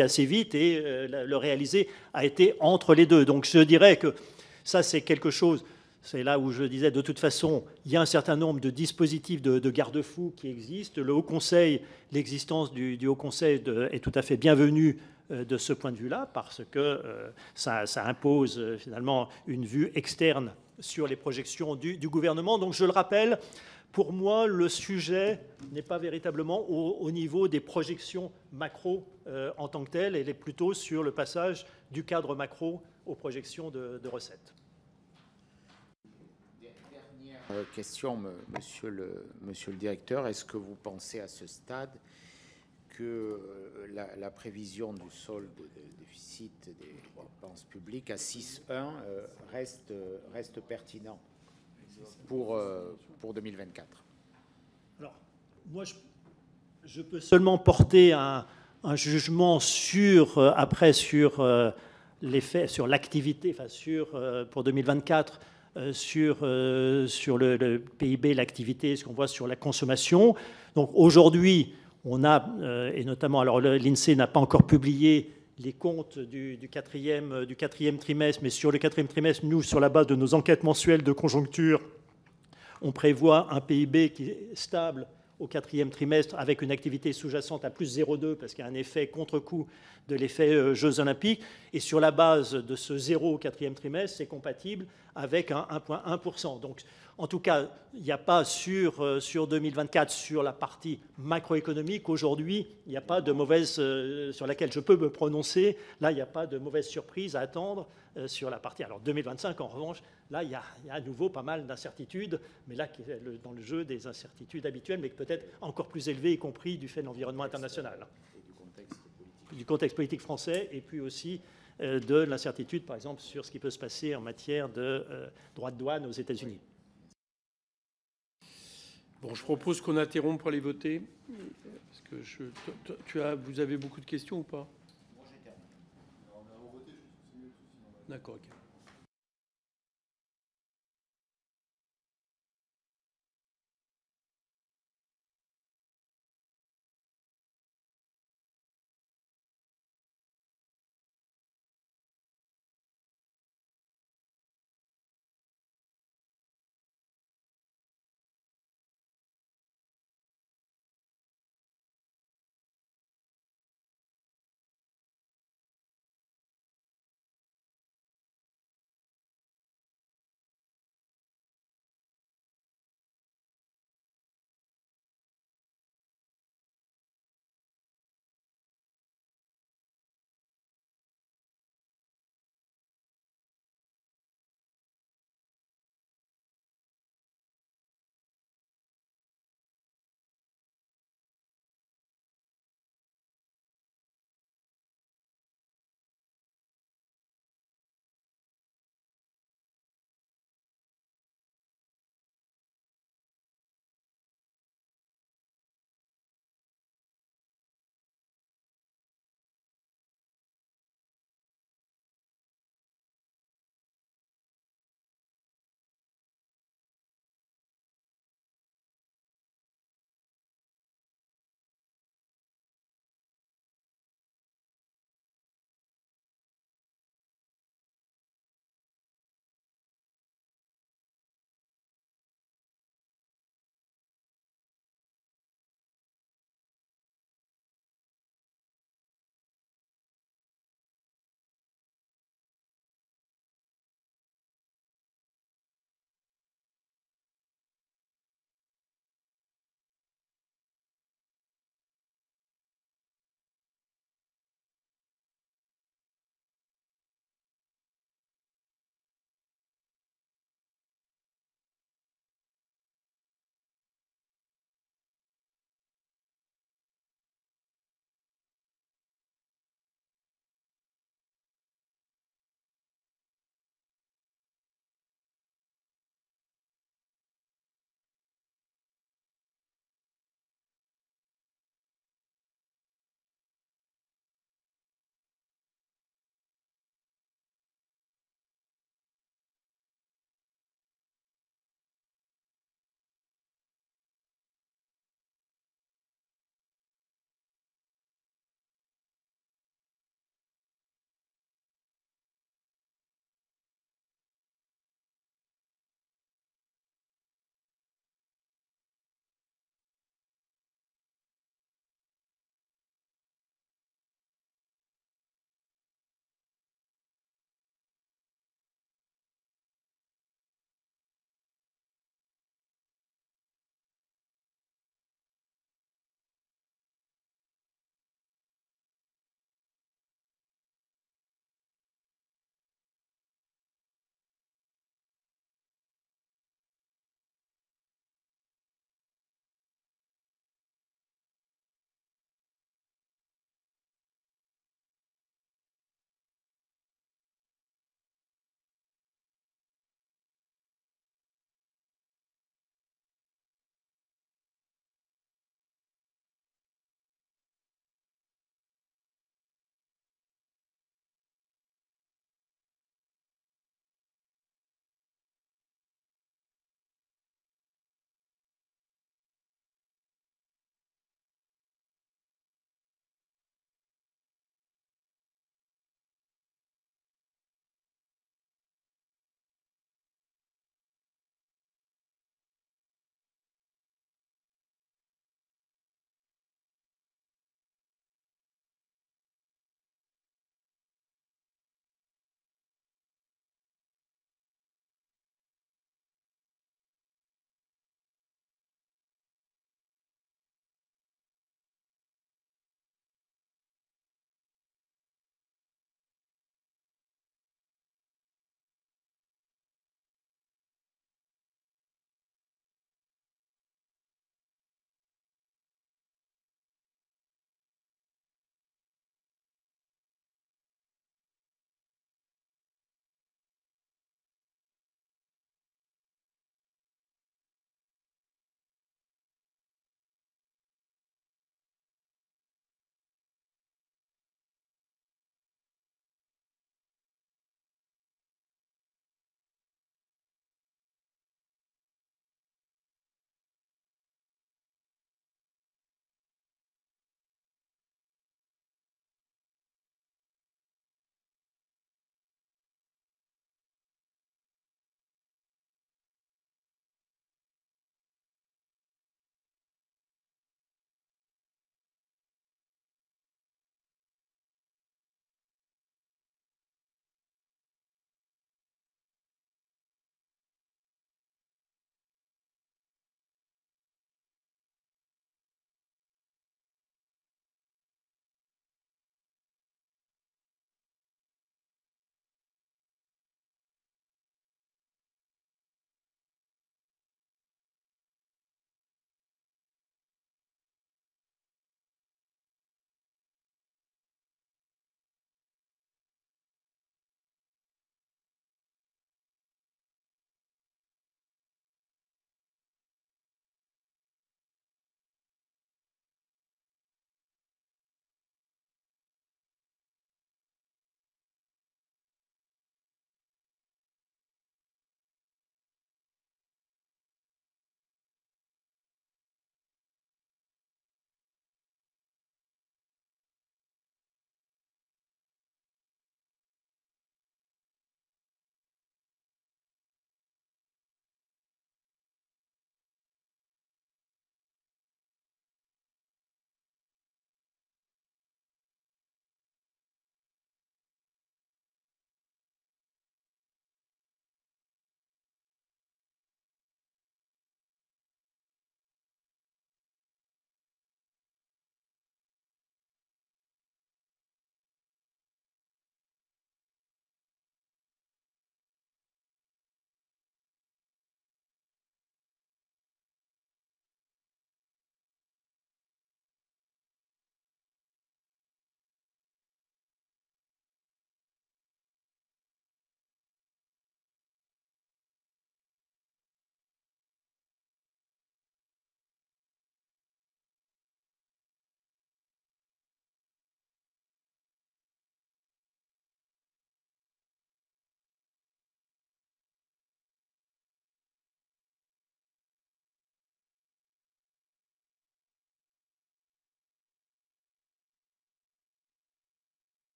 assez vite, et le réalisé a été entre les deux. Donc je dirais que ça, c'est quelque chose... C'est là où je disais, de toute façon, il y a un certain nombre de dispositifs de garde-fous qui existent. Le Haut Conseil, l'existence du Haut Conseil est tout à fait bienvenue de ce point de vue-là, parce que ça impose finalement une vue externe sur les projections du gouvernement. Donc je le rappelle, pour moi, le sujet n'est pas véritablement au niveau des projections macro en tant que telles, elle est plutôt sur le passage du cadre macro aux projections de recettes. Question, monsieur le directeur. Est-ce que vous pensez à ce stade que la prévision du solde de déficit des dépenses publiques à 6,1 reste pertinent pour 2024. Alors, moi, je peux seulement porter un jugement sur l'effet, sur l'activité, pour 2024, sur le PIB, l'activité, ce qu'on voit sur la consommation. Donc aujourd'hui, on a, et notamment, alors l'INSEE n'a pas encore publié les comptes du quatrième trimestre, mais sur le quatrième trimestre, nous, sur la base de nos enquêtes mensuelles de conjoncture, on prévoit un PIB qui est stable au quatrième trimestre avec une activité sous-jacente à plus 0,2 parce qu'il y a un effet contre-coup de l'effet Jeux Olympiques. Et sur la base de ce 0 au quatrième trimestre, c'est compatible avec un 1,1%. Donc, en tout cas, il n'y a pas sur 2024, sur la partie macroéconomique, aujourd'hui, il n'y a pas de mauvaise, sur laquelle je peux me prononcer, là, il n'y a pas de mauvaise surprise à attendre sur la partie. Alors 2025, en revanche, là, il y a à nouveau pas mal d'incertitudes, mais là, dans le jeu des incertitudes habituelles, mais peut-être encore plus élevées, y compris du fait de l'environnement international. Et du contexte politique français, et puis aussi de l'incertitude, par exemple, sur ce qui peut se passer en matière de droits de douane aux États-Unis. Bon, je propose qu'on interrompe pour les voter. Parce que vous avez beaucoup de questions ou pas? Moi, j'ai terminé. D'accord, ok.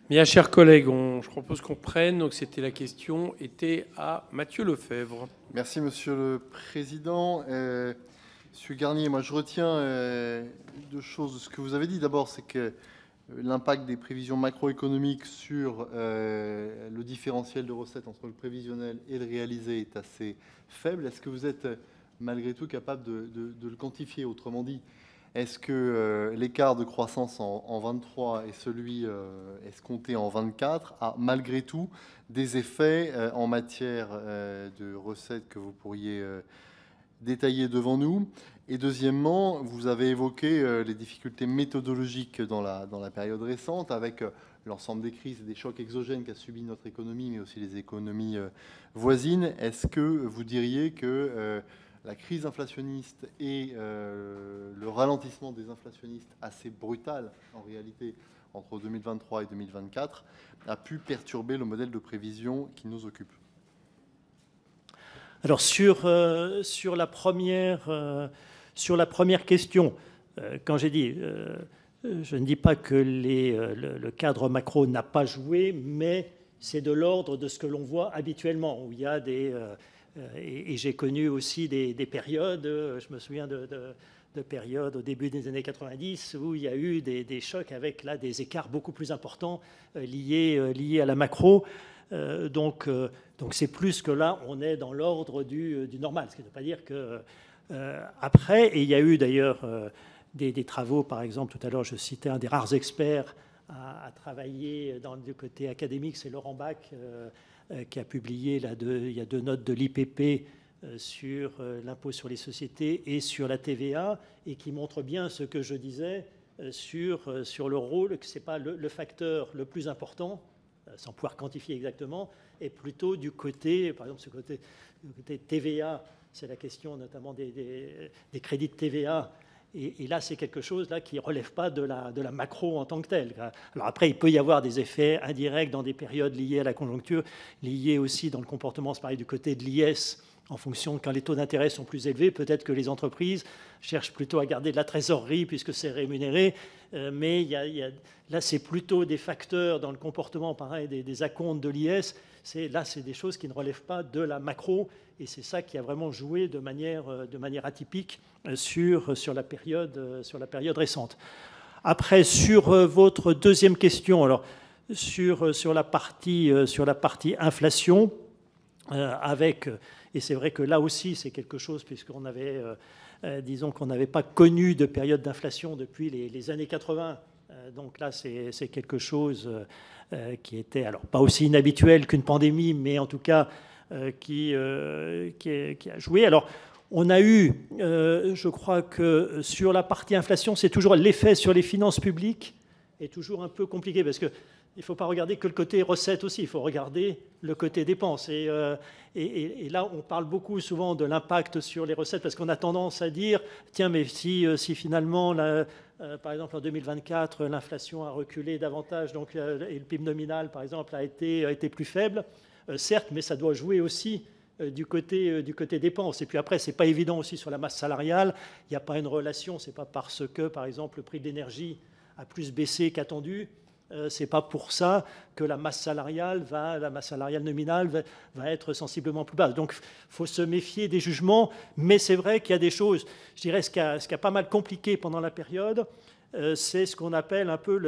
Bien, chers collègues, je propose qu'on prenne. Donc, la question était à Mathieu Lefèvre. Merci, Monsieur le Président. Monsieur Garnier, moi je retiens deux choses de ce que vous avez dit. D'abord, c'est que l'impact des prévisions macroéconomiques sur le différentiel de recettes entre le prévisionnel et le réalisé est assez faible. Est-ce que vous êtes malgré tout capable de le quantifier? Autrement dit, est-ce que l'écart de croissance en 23 et celui escompté en 24 a malgré tout des effets en matière de recettes que vous pourriez détailler devant nous? Et deuxièmement, vous avez évoqué les difficultés méthodologiques dans la période récente avec l'ensemble des crises et des chocs exogènes qu'a subi notre économie, mais aussi les économies voisines. Est-ce que vous diriez que la crise inflationniste et le ralentissement des inflationnistes assez brutal, en réalité, entre 2023 et 2024, a pu perturber le modèle de prévision qui nous occupe? Alors, sur la première question, quand j'ai dit, je ne dis pas que le cadre macro n'a pas joué, mais c'est de l'ordre de ce que l'on voit habituellement, où il y a et j'ai connu aussi des périodes, je me souviens de périodes au début des années 90 où il y a eu des chocs avec là, des écarts beaucoup plus importants liés à la macro. Donc c'est plus que là, on est dans l'ordre du normal, ce qui ne veut pas dire que... après, et il y a eu d'ailleurs des travaux, par exemple, tout à l'heure je citais un des rares experts à travailler du côté académique, c'est Laurent Bach, qui a publié il y a 2 notes de l'IPP sur l'impôt sur les sociétés et sur la TVA, et qui montre bien ce que je disais sur le rôle, que ce n'est pas le facteur le plus important, sans pouvoir quantifier exactement, et plutôt du côté, par exemple, du côté TVA, c'est la question notamment des crédits de TVA. Et là, c'est quelque chose là, qui ne relève pas de la macro en tant que telle. Alors après, il peut y avoir des effets indirects dans des périodes liées à la conjoncture, liées aussi dans le comportement, c'est pareil, du côté de l'IS, en fonction de quand les taux d'intérêt sont plus élevés. Peut-être que les entreprises cherchent plutôt à garder de la trésorerie puisque c'est rémunéré. Mais là, c'est plutôt des facteurs dans le comportement, pareil, des acomptes de l'IS. Là, c'est des choses qui ne relèvent pas de la macro. Et c'est ça qui a vraiment joué de manière atypique sur la période récente. Après, sur votre deuxième question, alors, sur la partie inflation, et c'est vrai que là aussi, c'est quelque chose, puisqu'on avait, disons qu'on n'avait pas connu de période d'inflation depuis les années 80. Donc là, c'est quelque chose qui était, alors pas aussi inhabituel qu'une pandémie, mais en tout cas qui a joué. Alors, on a eu, je crois que sur la partie inflation, c'est toujours l'effet sur les finances publiques est toujours un peu compliqué parce que il ne faut pas regarder que le côté recettes aussi, il faut regarder le côté dépenses. Et là, on parle beaucoup souvent de l'impact sur les recettes parce qu'on a tendance à dire, tiens, mais si finalement, par exemple en 2024, l'inflation a reculé davantage donc, et le PIB nominal, par exemple, a été plus faible, certes, mais ça doit jouer aussi du côté dépenses. Et puis après, ce n'est pas évident aussi sur la masse salariale, il n'y a pas une relation, ce n'est pas parce que, par exemple, le prix de l'énergie a plus baissé qu'attendu. Ce n'est pas pour ça que la masse salariale nominale va être sensiblement plus basse. Donc, il faut se méfier des jugements, mais c'est vrai qu'il y a des choses. Je dirais ce qui a pas mal compliqué pendant la période, c'est ce qu'on appelle un peu,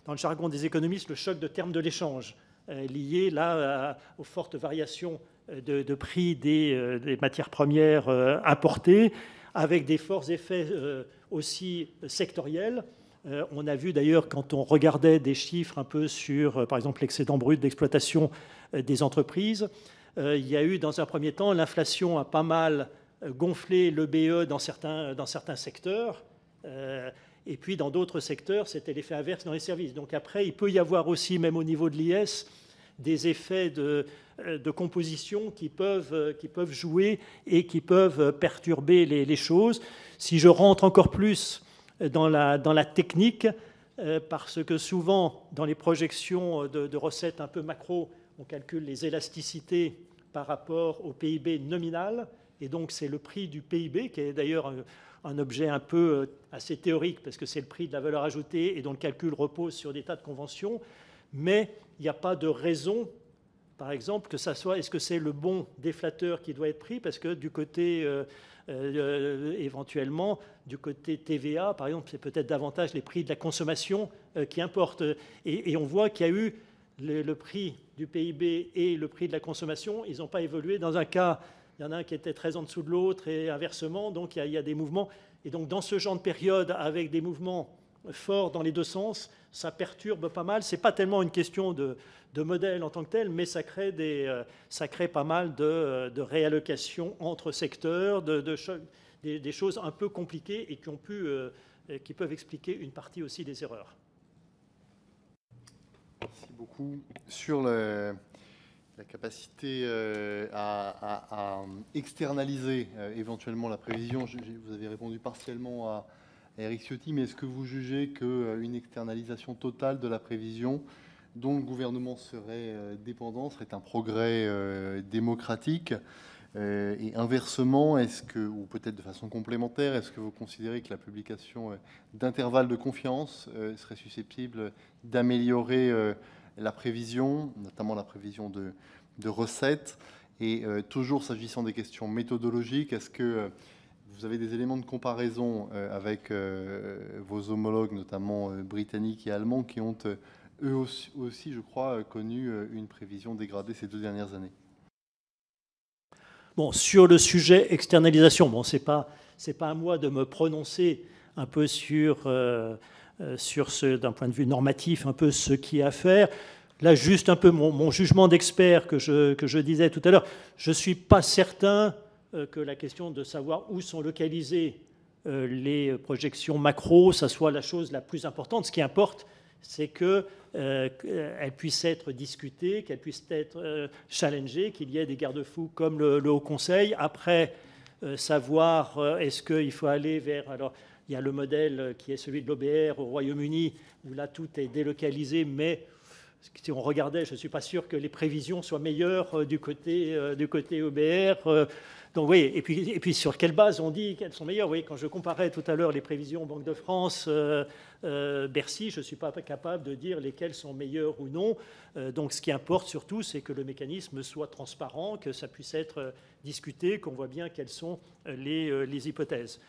dans le jargon des économistes, le choc de termes de l'échange, lié là aux fortes variations de prix des matières premières importées, avec des forts effets aussi sectoriels. On a vu d'ailleurs, quand on regardait des chiffres un peu sur, par exemple, l'excédent brut d'exploitation des entreprises, il y a eu, dans un premier temps, l'inflation a pas mal gonflé le BE dans certains secteurs, et puis dans d'autres secteurs, c'était l'effet inverse dans les services. Donc après, il peut y avoir aussi, même au niveau de l'IS, des effets de composition qui peuvent jouer et qui peuvent perturber les choses. Si je rentre encore plus dans la technique, parce que souvent, dans les projections de recettes un peu macro, on calcule les élasticités par rapport au PIB nominal, et donc c'est le prix du PIB, qui est d'ailleurs un objet un peu assez théorique, parce que c'est le prix de la valeur ajoutée, et dont le calcul repose sur des tas de conventions. mais il n'y a pas de raison, par exemple, que ça soit, est-ce que c'est le bon déflateur qui doit être pris, parce que du côté, éventuellement, du côté TVA, par exemple, c'est peut-être davantage les prix de la consommation qui importent. Et on voit qu'il y a eu le prix du PIB et le prix de la consommation, ils n'ont pas évolué. Dans un cas, il y en a un qui était très en dessous de l'autre et inversement, donc il y a des mouvements. Et donc dans ce genre de période, avec des mouvements forts dans les deux sens, ça perturbe pas mal. Ce n'est pas tellement une question de modèle en tant que tel, mais ça crée pas mal de réallocations entre secteurs, des choses un peu compliquées et qui peuvent expliquer une partie aussi des erreurs. Merci beaucoup. Sur la capacité à externaliser éventuellement la prévision, vous avez répondu partiellement à Éric Ciotti, mais est-ce que vous jugez qu'une externalisation totale de la prévision dont le gouvernement serait dépendant serait un progrès démocratique? Et inversement, ou peut-être de façon complémentaire, est-ce que vous considérez que la publication d'intervalles de confiance serait susceptible d'améliorer la prévision, notamment la prévision de recettes? Et toujours s'agissant des questions méthodologiques, est-ce que vous avez des éléments de comparaison avec vos homologues, notamment britanniques et allemands, qui ont eux aussi, je crois, connu une prévision dégradée ces 2 dernières années? Bon, sur le sujet externalisation, bon, c'est pas à moi de me prononcer un peu sur ce, d'un point de vue normatif, un peu ce qui est à faire. Là, juste un peu mon jugement d'expert que je disais tout à l'heure. Je ne suis pas certain que la question de savoir où sont localisées les projections macro, ça soit la chose la plus importante. Ce qui importe, c'est qu'elles puissent être discutées, qu'elles puissent être challengées, qu'il y ait des garde-fous comme le Haut Conseil. Après, savoir est-ce qu'il faut aller vers... Alors, il y a le modèle qui est celui de l'OBR au Royaume-Uni, où là, tout est délocalisé, mais si on regardait, je ne suis pas sûr que les prévisions soient meilleures du côté OBR. Donc oui, et puis sur quelle base on dit qu'elles sont meilleures? Oui, quand je comparais tout à l'heure les prévisions Banque de France, Bercy, je ne suis pas capable de dire lesquelles sont meilleures ou non. Donc ce qui importe surtout, c'est que le mécanisme soit transparent, que ça puisse être discuté, qu'on voit bien quelles sont les hypothèses.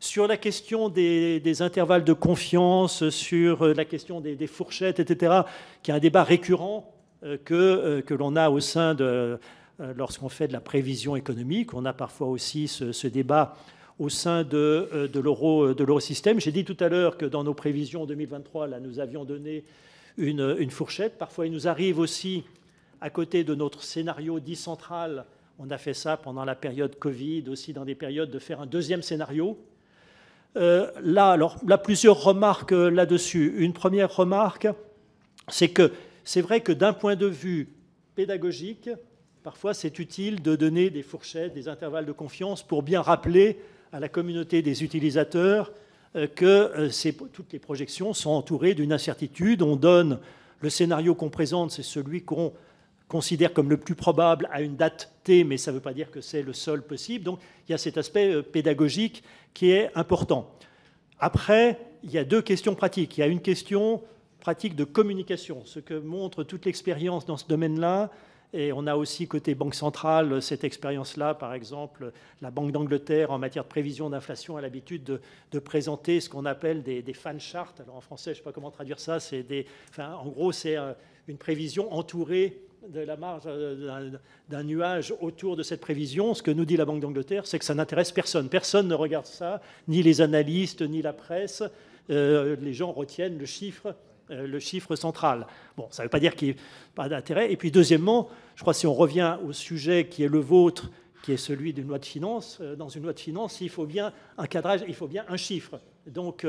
Sur la question des intervalles de confiance, sur la question des fourchettes, etc., qui est un débat récurrent que l'on a au sein de... Lorsqu'on fait de la prévision économique, on a parfois aussi ce débat au sein de l'eurosystème. J'ai dit tout à l'heure que dans nos prévisions 2023, là, nous avions donné une fourchette. Parfois, il nous arrive aussi, à côté de notre scénario dit central, on a fait ça pendant la période Covid, aussi dans des périodes, de faire un deuxième scénario. Là, plusieurs remarques là-dessus. Une première remarque, c'est que c'est vrai que d'un point de vue pédagogique, parfois, c'est utile de donner des fourchettes, des intervalles de confiance pour bien rappeler à la communauté des utilisateurs que toutes les projections sont entourées d'une incertitude. On donne le scénario qu'on présente, c'est celui qu'on considère comme le plus probable à une date T, mais ça ne veut pas dire que c'est le seul possible. Donc, il y a cet aspect pédagogique qui est important. Après, il y a 2 questions pratiques. Il y a une question pratique de communication, ce que montre toute l'expérience dans ce domaine-là. Et on a aussi, côté Banque centrale, cette expérience-là. Par exemple, la Banque d'Angleterre, en matière de prévision d'inflation, a l'habitude de présenter ce qu'on appelle des fan charts. Alors, en français, je ne sais pas comment traduire ça. En gros, c'est une prévision entourée de la marge d'un nuage autour de cette prévision. Ce que nous dit la Banque d'Angleterre, c'est que ça n'intéresse personne. Personne ne regarde ça, ni les analystes, ni la presse. Les gens retiennent le chiffre central. Bon, ça ne veut pas dire qu'il n'y a pas d'intérêt. Et puis, deuxièmement, je crois que si on revient au sujet qui est le vôtre, qui est celui d'une loi de finances, dans une loi de finances, il faut bien un cadrage, il faut bien un chiffre. Donc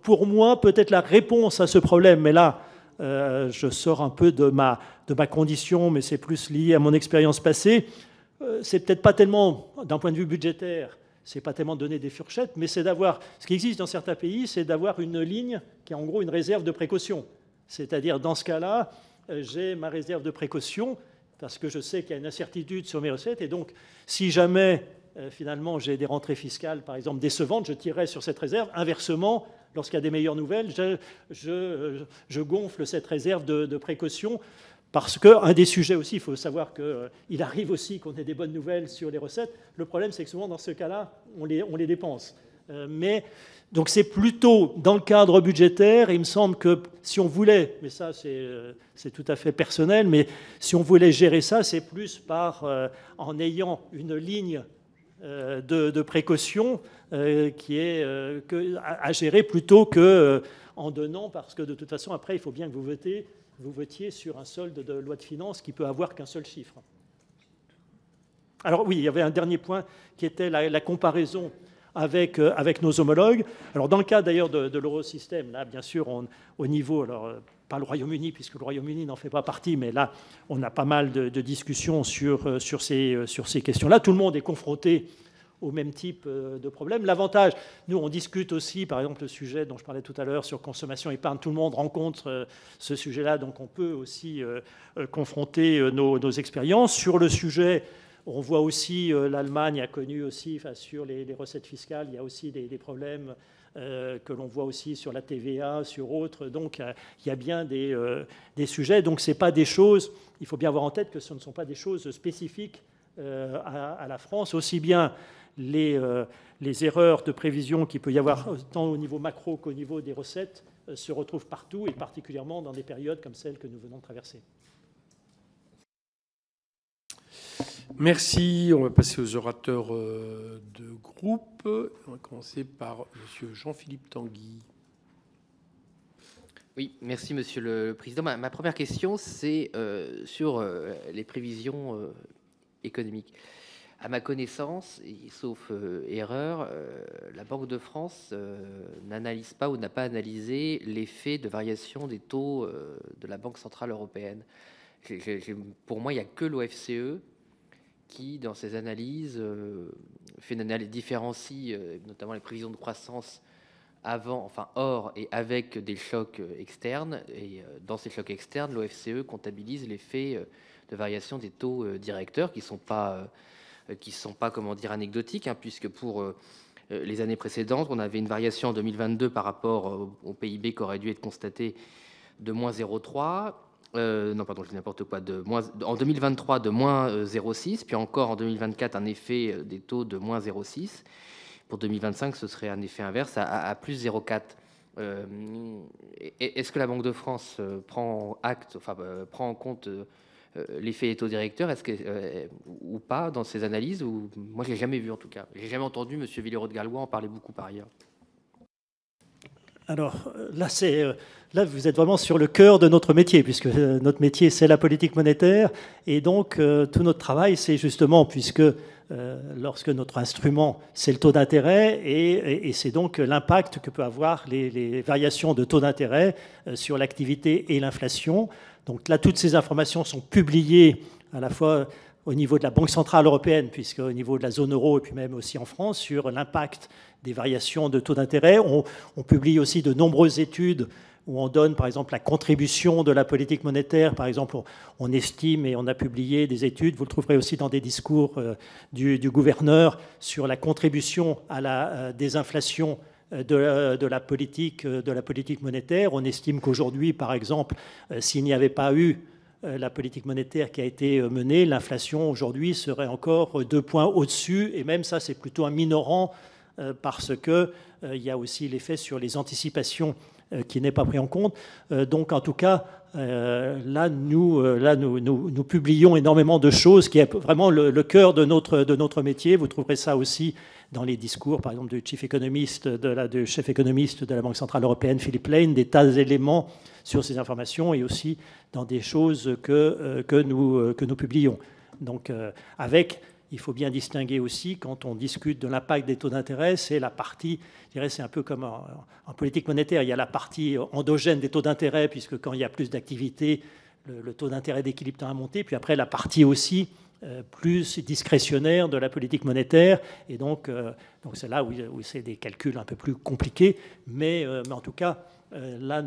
pour moi, peut-être la réponse à ce problème, mais là, je sors un peu de ma condition, mais c'est plus lié à mon expérience passée, c'est peut-être pas tellement, d'un point de vue budgétaire, c'est pas tellement de donner des fourchettes, mais c'est d'avoir, ce qui existe dans certains pays, c'est d'avoir une ligne qui est en gros une réserve de précaution. C'est-à-dire, dans ce cas-là, j'ai ma réserve de précaution parce que je sais qu'il y a une incertitude sur mes recettes. Et donc, si jamais, finalement, j'ai des rentrées fiscales, par exemple, décevantes, je tirerai sur cette réserve. Inversement, lorsqu'il y a des meilleures nouvelles, je gonfle cette réserve de précaution. Parce qu'un des sujets aussi, il faut savoir qu'il arrive aussi qu'on ait des bonnes nouvelles sur les recettes. Le problème, c'est que souvent, dans ce cas-là, on les dépense. Donc c'est plutôt dans le cadre budgétaire, et il me semble que si on voulait, mais ça c'est tout à fait personnel, mais si on voulait gérer ça, c'est plus en ayant une ligne de précaution qui est à gérer plutôt qu'en donnant, parce que de toute façon, après, il faut bien que vous votiez sur un solde de loi de finances qui peut avoir qu'un seul chiffre. Alors oui, il y avait un dernier point qui était la comparaison avec nos homologues. Alors dans le cas d'ailleurs de l'eurosystème, là bien sûr au niveau, alors pas le Royaume-Uni puisque le Royaume-Uni n'en fait pas partie, mais là on a pas mal de discussions sur ces questions-là. Tout le monde est confronté au même type de problème. L'avantage, nous on discute aussi par exemple le sujet dont je parlais tout à l'heure sur consommation épargne, tout le monde rencontre ce sujet-là, donc on peut aussi confronter nos expériences. Sur le sujet, on voit aussi, l'Allemagne a connu aussi, sur les recettes fiscales, il y a aussi des problèmes que l'on voit aussi sur la TVA, sur autres. Donc, il y a bien des sujets. Donc, ce n'est pas des choses, il faut bien avoir en tête que ce ne sont pas des choses spécifiques à la France. Aussi bien les erreurs de prévision qu'il peut y avoir tant au niveau macro qu'au niveau des recettes se retrouvent partout, et particulièrement dans des périodes comme celle que nous venons de traverser. Merci. On va passer aux orateurs de groupe. On va commencer par M. Jean-Philippe Tanguy. Oui, merci Monsieur le Président. Ma première question, c'est sur les prévisions économiques. À ma connaissance, et sauf erreur, la Banque de France n'analyse pas ou n'a pas analysé l'effet de variation des taux de la Banque Centrale Européenne. Pour moi, il n'y a que l'OFCE qui, dans ses analyses, fait une analyse différencie, notamment les prévisions de croissance hors et avec des chocs externes. Et dans ces chocs externes, l'OFCE comptabilise l'effet de variation des taux directeurs qui sont pas comment dire anecdotiques, hein, puisque pour les années précédentes, on avait une variation en 2022 par rapport au PIB qui aurait dû être constaté de moins 0,3. Non, pardon, je dis n'importe quoi. En 2023, de moins 0,6, puis encore en 2024, un effet des taux de moins 0,6. Pour 2025, ce serait un effet inverse à plus 0,4. Est-ce que la Banque de France prend en compte l'effet des taux directeurs, ou pas dans ses analyses, ou moi je l'ai jamais vu en tout cas. J'ai jamais entendu M. Villeroy-de-Gallois en parler beaucoup par ailleurs. Alors là, vous êtes vraiment sur le cœur de notre métier, puisque notre métier, c'est la politique monétaire. Et donc, tout notre travail, c'est justement, puisque lorsque notre instrument, c'est le taux d'intérêt, et c'est donc l'impact que peut avoir les variations de taux d'intérêt sur l'activité et l'inflation. Donc là, toutes ces informations sont publiées à la fois au niveau de la Banque Centrale Européenne, puisqu'au niveau de la zone euro, et puis même aussi en France, sur l'impact des variations de taux d'intérêt. On publie aussi de nombreuses études où on donne, par exemple, la contribution de la politique monétaire. Par exemple, on estime, et on a publié des études, vous le trouverez aussi dans des discours du gouverneur, sur la contribution à la désinflation de la politique monétaire. On estime qu'aujourd'hui, par exemple, s'il n'y avait pas eu la politique monétaire qui a été menée, l'inflation aujourd'hui serait encore 2 points au-dessus, et même ça, c'est plutôt un minorant, parce qu'il y a aussi l'effet sur les anticipations qui n'est pas pris en compte. Donc, en tout cas, là, nous publions énormément de choses, qui est vraiment le cœur de notre métier. Vous trouverez ça aussi dans les discours, par exemple, du chef économiste de la Banque Centrale Européenne, Philippe Lane, des tas d'éléments sur ces informations, et aussi dans des choses que nous publions. Donc, il faut bien distinguer aussi, quand on discute de l'impact des taux d'intérêt, c'est la partie, je dirais, c'est un peu comme en politique monétaire, il y a la partie endogène des taux d'intérêt, puisque quand il y a plus d'activité, le taux d'intérêt d'équilibre tend à monter, puis après la partie aussi plus discrétionnaire de la politique monétaire, et donc c'est là où c'est des calculs un peu plus compliqués, mais en tout cas, là,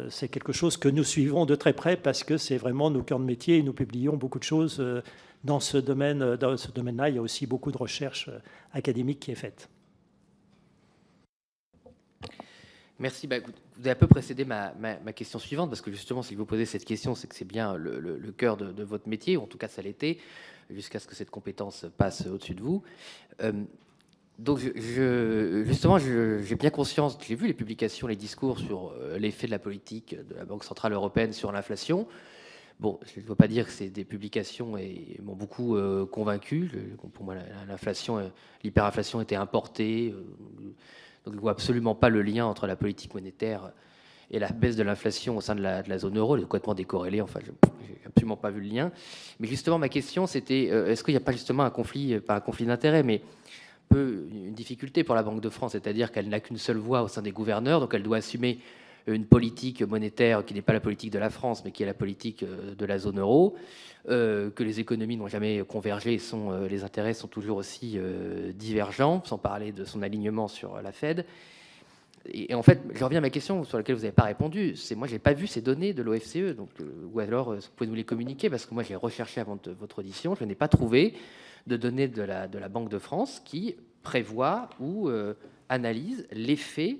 c'est quelque chose que nous suivons de très près, parce que c'est vraiment nos cœurs de métier, et nous publions beaucoup de choses dans ce domaine-là. Il y a aussi beaucoup de recherche académique qui est faite. Merci. Écoute, vous avez un peu précédé ma question suivante, parce que justement, si vous posez cette question, c'est que c'est bien le cœur de votre métier, ou en tout cas ça l'était, jusqu'à ce que cette compétence passe au-dessus de vous. Donc, justement, j'ai bien conscience, j'ai vu les publications, les discours sur l'effet de la politique de la Banque Centrale Européenne sur l'inflation. Bon, je ne veux pas dire que c'est des publications et m'ont beaucoup convaincu. Pour moi, l'inflation, l'hyperinflation était importée. Donc, je ne vois absolument pas le lien entre la politique monétaire et la baisse de l'inflation au sein de la zone euro. Elle est complètement décorrélée. Enfin, je n'ai absolument pas vu le lien. Mais justement, ma question, c'était est-ce qu'il n'y a pas justement un conflit, pas un conflit d'intérêts, mais un peu une difficulté pour la Banque de France, c'est-à-dire qu'elle n'a qu'une seule voix au sein des gouverneurs, donc elle doit assumer une politique monétaire qui n'est pas la politique de la France, mais qui est la politique de la zone euro, que les économies n'ont jamais convergé et les intérêts sont toujours aussi divergents, sans parler de son alignement sur la Fed. Et en fait, je reviens à ma question sur laquelle vous n'avez pas répondu. C'est moi, je n'ai pas vu ces données de l'OFCE, donc ou alors vous pouvez nous les communiquer, parce que moi, j'ai recherché avant votre audition, je n'ai pas trouvé de données de la Banque de France qui prévoit ou analyse l'effet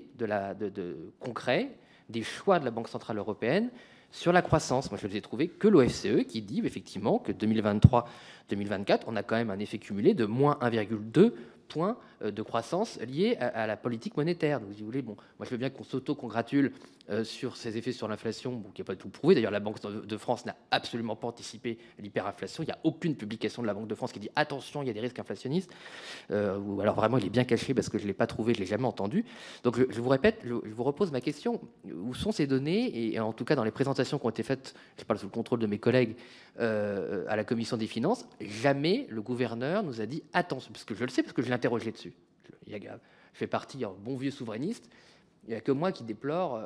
concret des choix de la Banque Centrale Européenne sur la croissance. Moi, je ne ai trouvé que l'OFCE qui dit effectivement que 2023-2024, on a quand même un effet cumulé de moins 1,2 points de croissance liés à la politique monétaire. Donc, si vous voulez, bon, moi, je veux bien qu'on s'auto-congratule sur ces effets sur l'inflation, qui n'est pas tout prouvé. D'ailleurs, la Banque de France n'a absolument pas anticipé l'hyperinflation. Il n'y a aucune publication de la Banque de France qui dit attention, il y a des risques inflationnistes. Ou alors vraiment, il est bien caché parce que je ne l'ai pas trouvé, je ne l'ai jamais entendu. Donc, je vous répète, je vous repose ma question. Où sont ces données? Et en tout cas, dans les présentations qui ont été faites, je parle sous le contrôle de mes collègues à la Commission des finances, jamais le gouverneur nous a dit attention, parce que je le sais, parce que je l'ai interrogé dessus. Je fais partie, un bon vieux souverainiste. Il n'y a que moi qui déplore,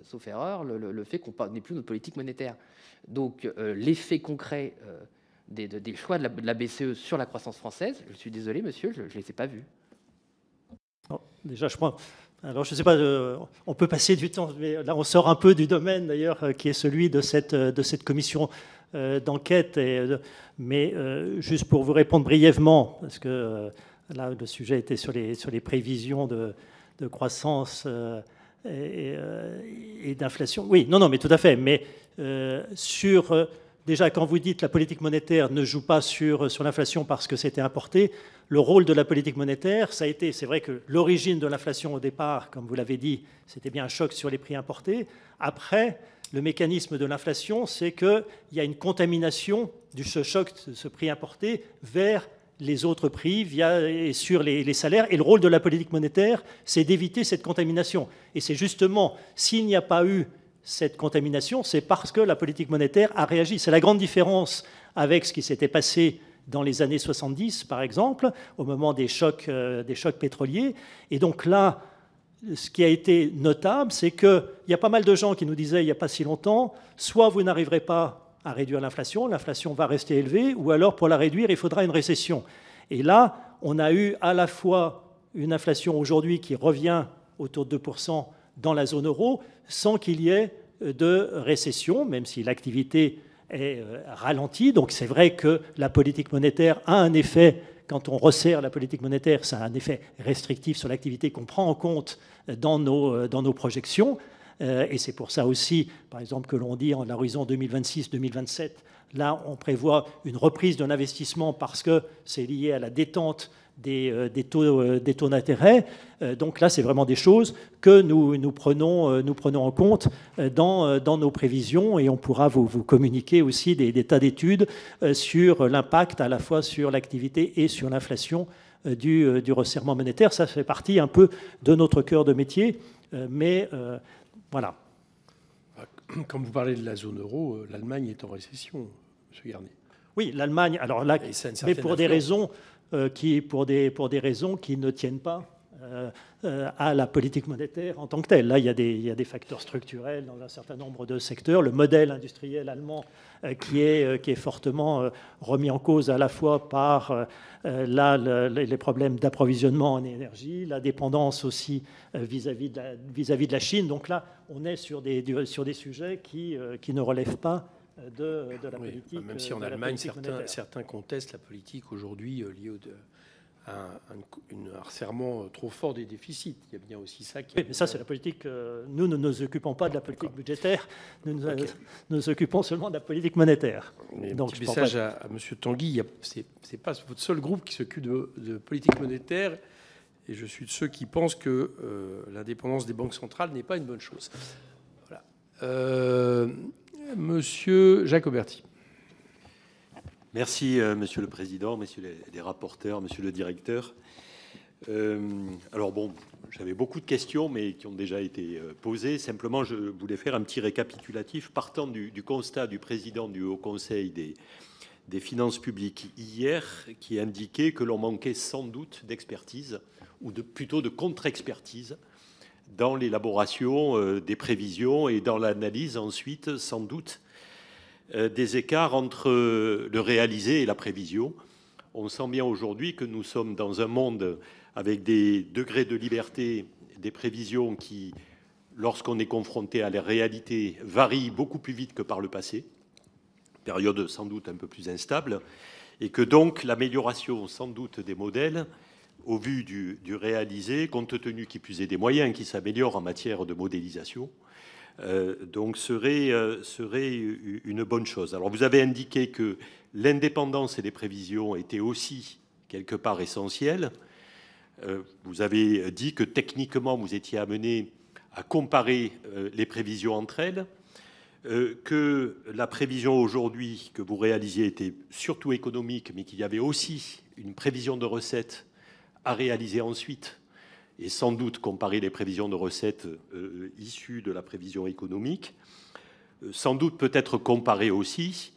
sauf erreur, le fait qu'on n'ait plus notre politique monétaire. Donc, l'effet concret des choix de la BCE sur la croissance française, je suis désolé, monsieur, je ne les ai pas vus. Oh, déjà, je crois. Alors, je ne sais pas, on peut passer du temps, mais là, on sort un peu du domaine, d'ailleurs, qui est celui de cette commission d'enquête. Mais juste pour vous répondre brièvement, parce que là, le sujet était sur les prévisions de croissance et d'inflation. Oui, non, mais tout à fait. Mais déjà, quand vous dites que la politique monétaire ne joue pas sur l'inflation parce que c'était importé, le rôle de la politique monétaire, ça a été, c'est vrai que l'origine de l'inflation au départ, comme vous l'avez dit, c'était bien un choc sur les prix importés. Après, le mécanisme de l'inflation, c'est qu'il y a une contamination de ce choc, de ce prix importé, vers les autres prix et sur les salaires. Et le rôle de la politique monétaire, c'est d'éviter cette contamination. Et c'est justement, s'il n'y a pas eu cette contamination, c'est parce que la politique monétaire a réagi. C'est la grande différence avec ce qui s'était passé dans les années 70, par exemple, au moment des chocs pétroliers. Et donc là, ce qui a été notable, c'est qu'il y a pas mal de gens qui nous disaient il n'y a pas si longtemps, soit vous n'arriverez pas à réduire l'inflation va rester élevée, ou alors pour la réduire, il faudra une récession. Et là, on a eu à la fois une inflation aujourd'hui qui revient autour de 2% dans la zone euro, sans qu'il y ait de récession, même si l'activité est ralentie. Donc c'est vrai que la politique monétaire a un effet, quand on resserre la politique monétaire, ça a un effet restrictif sur l'activité qu'on prend en compte dans nos projections. Et c'est pour ça aussi, par exemple, que l'on dit en l'horizon 2026-2027, là, on prévoit une reprise de l'investissement parce que c'est lié à la détente des taux d'intérêt. Donc là, c'est vraiment des choses que nous prenons en compte dans nos prévisions, et on pourra vous communiquer aussi des tas d'études sur l'impact à la fois sur l'activité et sur l'inflation du resserrement monétaire. Ça fait partie un peu de notre cœur de métier, mais voilà. Quand vous parlez de la zone euro, l'Allemagne est en récession, M. Garnier. Oui, l'Allemagne, alors là, mais pour des raisons qui ne tiennent pas à la politique monétaire en tant que telle. Là, il y a des facteurs structurels dans un certain nombre de secteurs. Le modèle industriel allemand qui est fortement remis en cause à la fois par les problèmes d'approvisionnement en énergie, la dépendance aussi vis-à-vis de la Chine. Donc là, on est sur des sujets qui ne relèvent pas de la politique. Même si en Allemagne, certains contestent la politique aujourd'hui liée un resserrement trop fort des déficits. Il y a bien aussi ça qui... Oui, mais ça, c'est la politique. Nous ne nous occupons pas de la politique budgétaire. Nous nous occupons seulement de la politique monétaire. Mais donc, un petit message à M. Tanguy, ce n'est pas votre seul groupe qui s'occupe de politique monétaire. Et je suis de ceux qui pensent que l'indépendance des banques centrales n'est pas une bonne chose. Voilà. Monsieur Jacoberti. Merci, Monsieur le Président, Messieurs les rapporteurs, Monsieur le Directeur. Alors bon, j'avais beaucoup de questions, mais qui ont déjà été posées. Simplement, je voulais faire un petit récapitulatif partant du constat du président du Haut Conseil des finances publiques hier, qui indiquait que l'on manquait sans doute d'expertise, ou plutôt de contre-expertise, dans l'élaboration des prévisions et dans l'analyse ensuite, sans doute, des écarts entre le réalisé et la prévision. On sent bien aujourd'hui que nous sommes dans un monde avec des degrés de liberté, des prévisions qui, lorsqu'on est confronté à la réalité, varient beaucoup plus vite que par le passé, période sans doute un peu plus instable, et que donc l'amélioration sans doute des modèles, au vu du réalisé, compte tenu qui plus est des moyens qui s'améliorent en matière de modélisation, donc serait une bonne chose. Alors vous avez indiqué que l'indépendance et les prévisions étaient aussi quelque part essentielles. Vous avez dit que techniquement vous étiez amené à comparer les prévisions entre elles, que la prévision aujourd'hui que vous réalisiez était surtout économique, mais qu'il y avait aussi une prévision de recettes à réaliser ensuite, et sans doute comparer les prévisions de recettes issues de la prévision économique, sans doute peut-être comparer aussi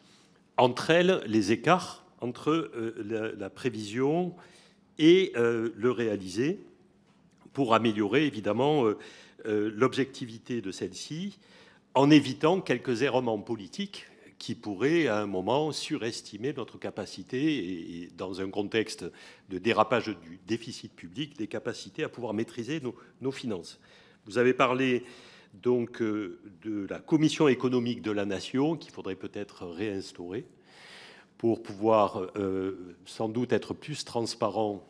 entre elles les écarts entre la prévision et le réalisé pour améliorer évidemment l'objectivité de celle-ci en évitant quelques errements politiques qui pourraient à un moment surestimer notre capacité et dans un contexte de dérapage du déficit public, des capacités à pouvoir maîtriser nos finances. Vous avez parlé donc de la commission économique de la nation qu'il faudrait peut-être réinstaurer pour pouvoir sans doute être plus transparent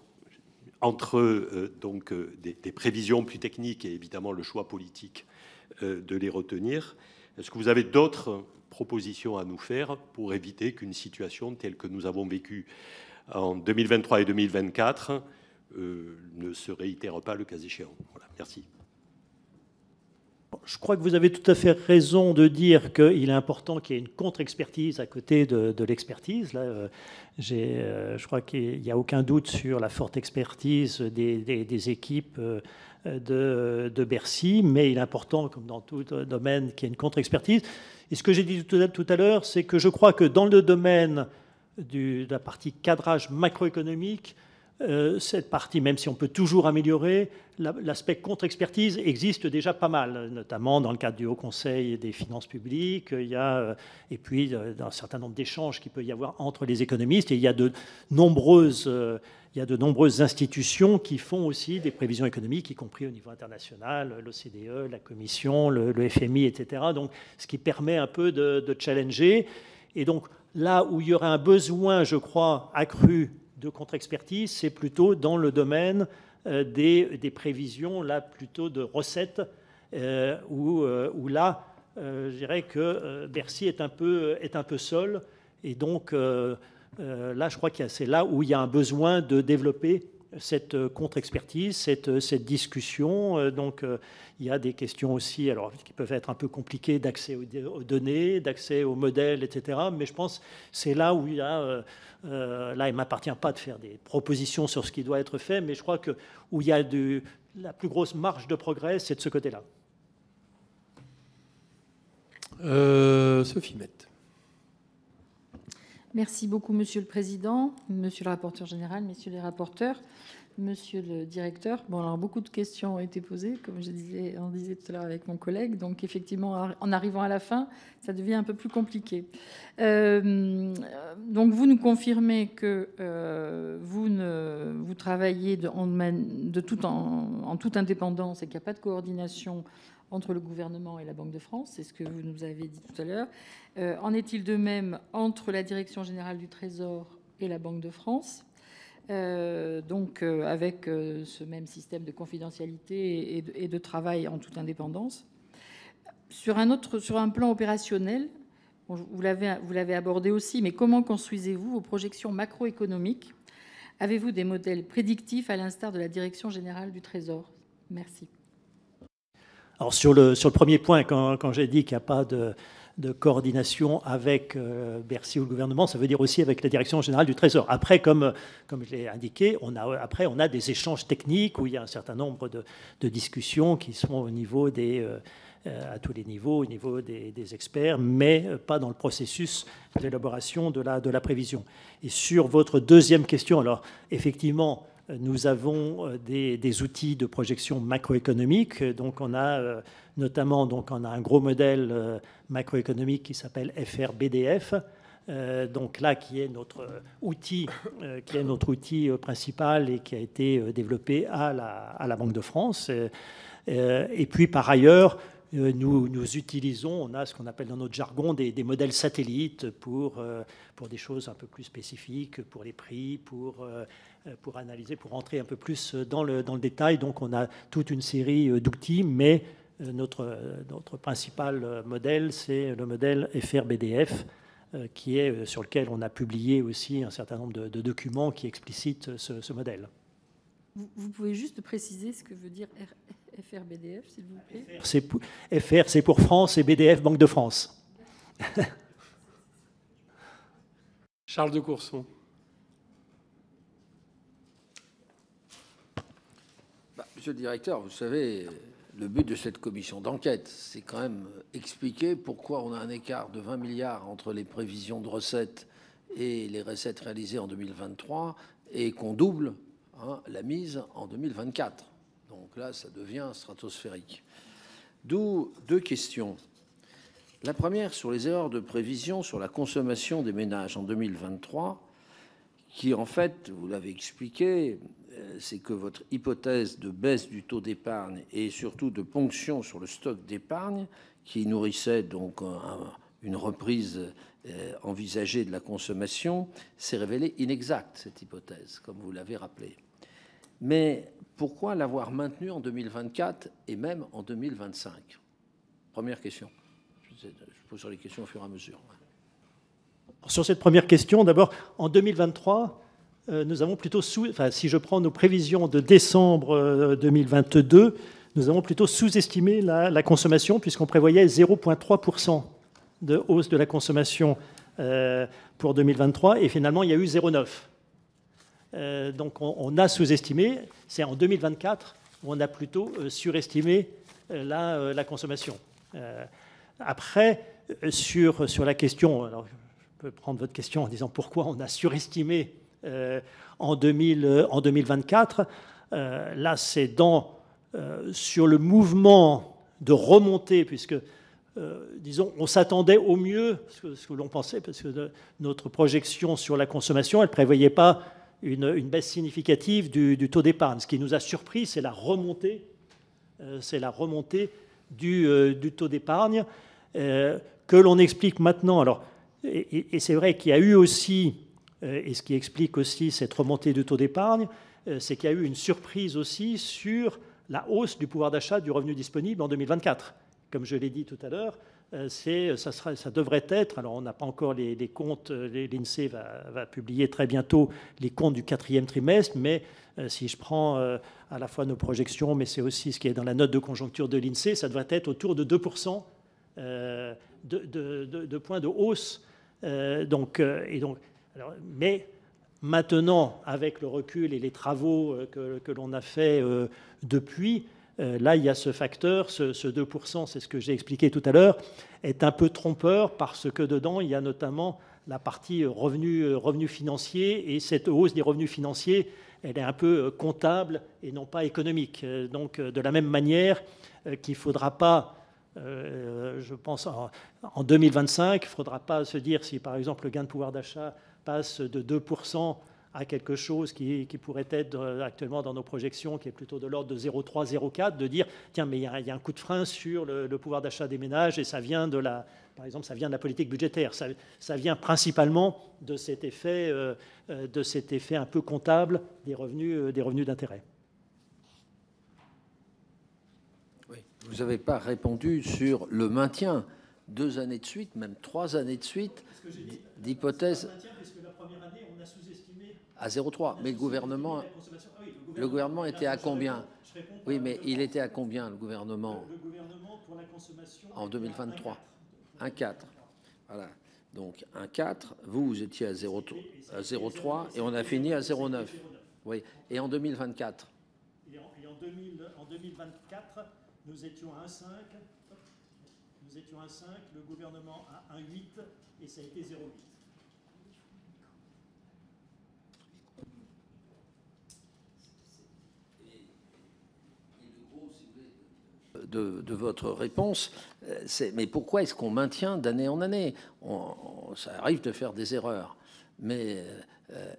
entre donc des prévisions plus techniques et évidemment le choix politique de les retenir. Est-ce que vous avez d'autres propositions à nous faire pour éviter qu'une situation telle que nous avons vécue en 2023 et 2024 ne se réitère pas le cas échéant? Voilà, merci. Je crois que vous avez tout à fait raison de dire qu'il est important qu'il y ait une contre-expertise à côté de l'expertise. Là, je crois qu'il n'y a aucun doute sur la forte expertise des équipes de Bercy, mais il est important, comme dans tout domaine, qu'il y ait une contre-expertise. Et ce que j'ai dit tout à l'heure, c'est que je crois que dans le domaine de la partie cadrage macroéconomique, cette partie, même si on peut toujours améliorer, l'aspect contre-expertise existe déjà pas mal, notamment dans le cadre du Haut Conseil des finances publiques. Il y a, et puis dans un certain nombre d'échanges qu'il peut y avoir entre les économistes. Et il y a de nombreuses institutions qui font aussi des prévisions économiques, y compris au niveau international, l'OCDE, la Commission, le FMI, etc. Donc, ce qui permet un peu de challenger. Et donc, là où il y aurait un besoin, je crois, accru de contre-expertise, c'est plutôt dans le domaine des prévisions, là, plutôt de recettes, où là, je dirais que Bercy est un peu seul. Et donc, là, je crois que c'est là où il y a un besoin de développer cette contre-expertise, cette discussion. Donc, il y a des questions aussi, alors, qui peuvent être un peu compliquées, d'accès aux données, d'accès aux modèles, etc. Mais je pense que c'est là où il y a... là, il ne m'appartient pas de faire des propositions sur ce qui doit être fait, mais je crois que où il y a la plus grosse marge de progrès, c'est de ce côté-là. Sophie Mette. Merci beaucoup, Monsieur le Président, Monsieur le rapporteur général, Messieurs les rapporteurs, Monsieur le Directeur. Bon, alors beaucoup de questions ont été posées, comme on disait tout à l'heure avec mon collègue. Donc, effectivement, en arrivant à la fin, ça devient un peu plus compliqué. Donc, vous nous confirmez que vous travaillez en toute indépendance et qu'il n'y a pas de coordination entre le gouvernement et la Banque de France, c'est ce que vous nous avez dit tout à l'heure. En est-il de même entre la Direction générale du Trésor et la Banque de France ? donc avec ce même système de confidentialité et de travail en toute indépendance. Sur un plan opérationnel, vous l'avez abordé aussi, mais comment construisez-vous vos projections macroéconomiques? Avez-vous des modèles prédictifs à l'instar de la Direction générale du Trésor? Merci. Alors sur le premier point, quand j'ai dit qu'il n'y a pas de coordination avec Bercy ou le gouvernement, ça veut dire aussi avec la Direction générale du Trésor. Après, comme je l'ai indiqué, on a des échanges techniques où il y a un certain nombre de discussions qui sont au niveau à tous les niveaux, au niveau des experts, mais pas dans le processus d'élaboration de la prévision. Et sur votre deuxième question, alors effectivement, nous avons des outils de projection macroéconomique. Donc, on a notamment un gros modèle macroéconomique qui s'appelle FRBDF. Donc là, qui est notre outil principal et qui a été développé à la Banque de France. Et puis, par ailleurs, nous utilisons, on a ce qu'on appelle dans notre jargon des modèles satellites pour des choses un peu plus spécifiques, pour les prix, pour analyser, pour rentrer un peu plus dans le détail. Donc on a toute une série d'outils, mais notre principal modèle, c'est le modèle FRBDF, sur lequel on a publié aussi un certain nombre de documents qui explicitent ce modèle. Vous pouvez juste préciser ce que veut dire FRBDF, s'il vous plaît? FR, c'est pour France, et BDF, Banque de France. Charles de Courson. Monsieur le directeur, vous savez, le but de cette commission d'enquête, c'est quand même expliquer pourquoi on a un écart de 20 milliards entre les prévisions de recettes et les recettes réalisées en 2023 et qu'on double la mise en 2024. Donc là, ça devient stratosphérique. D'où deux questions. La première sur les erreurs de prévision sur la consommation des ménages en 2023, qui en fait, vous l'avez expliqué, c'est que votre hypothèse de baisse du taux d'épargne et surtout de ponction sur le stock d'épargne, qui nourrissait donc une reprise envisagée de la consommation, s'est révélée inexacte, cette hypothèse, comme vous l'avez rappelé. Mais pourquoi l'avoir maintenue en 2024 et même en 2025? Première question. Je poserai les questions au fur et à mesure. Sur cette première question, d'abord, en 2023, nous avons plutôt si je prends nos prévisions de décembre 2022, nous avons plutôt sous-estimé la consommation, puisqu'on prévoyait 0,3% de hausse de la consommation pour 2023, et finalement, il y a eu 0,9%. Donc on a sous-estimé. C'est en 2024 où on a plutôt surestimé la consommation. Après, sur la question, alors je peux prendre votre question en disant pourquoi on a surestimé en 2024. Là, c'est sur le mouvement de remontée, puisque disons, on s'attendait au mieux, ce que l'on pensait, parce que notre projection sur la consommation, elle ne prévoyait pas une baisse significative du taux d'épargne. Ce qui nous a surpris, c'est la remontée du taux d'épargne que l'on explique maintenant. Alors, et c'est vrai qu'il y a eu aussi, et ce qui explique aussi cette remontée du taux d'épargne, c'est qu'il y a eu une surprise aussi sur la hausse du pouvoir d'achat du revenu disponible en 2024. Comme je l'ai dit tout à l'heure, ça devrait être, alors on n'a pas encore les comptes, l'INSEE va publier très bientôt les comptes du 4e trimestre, mais si je prends à la fois nos projections, mais c'est aussi ce qui est dans la note de conjoncture de l'INSEE, ça devrait être autour de 2% de points de hausse. Mais maintenant, avec le recul et les travaux que l'on a fait depuis, là, il y a ce facteur, ce 2%, c'est ce que j'ai expliqué tout à l'heure, est un peu trompeur parce que dedans, il y a notamment la partie revenus financiers, et cette hausse des revenus financiers, elle est un peu comptable et non pas économique. Donc, de la même manière qu'il ne faudra pas, je pense, en 2025, il ne faudra pas se dire si, par exemple, le gain de pouvoir d'achat passe de 2% à quelque chose qui pourrait être actuellement dans nos projections, qui est plutôt de l'ordre de 0,3, 0,4, de dire, tiens, mais il y a un coup de frein sur le pouvoir d'achat des ménages et ça vient de par exemple, ça vient de la politique budgétaire. Ça vient principalement de cet effet un peu comptable des revenus d'intérêt. Oui. Vous n'avez pas répondu sur le maintien 2 années de suite, même 3 années de suite, d'hypothèse à 0,3. Mais le gouvernement était à combien? Oui, mais il était à combien, le gouvernement en 2023? 1,4. Voilà. Donc 1,4, vous étiez à 0,3 et on a fini à 0,9. Oui. Et en 2024? Et en 2024, nous étions à 1,5. Nous étions à 5, le gouvernement à 1,8 et ça a été 0,8. De votre réponse, mais pourquoi est-ce qu'on maintient d'année en année? Ça arrive de faire des erreurs, mais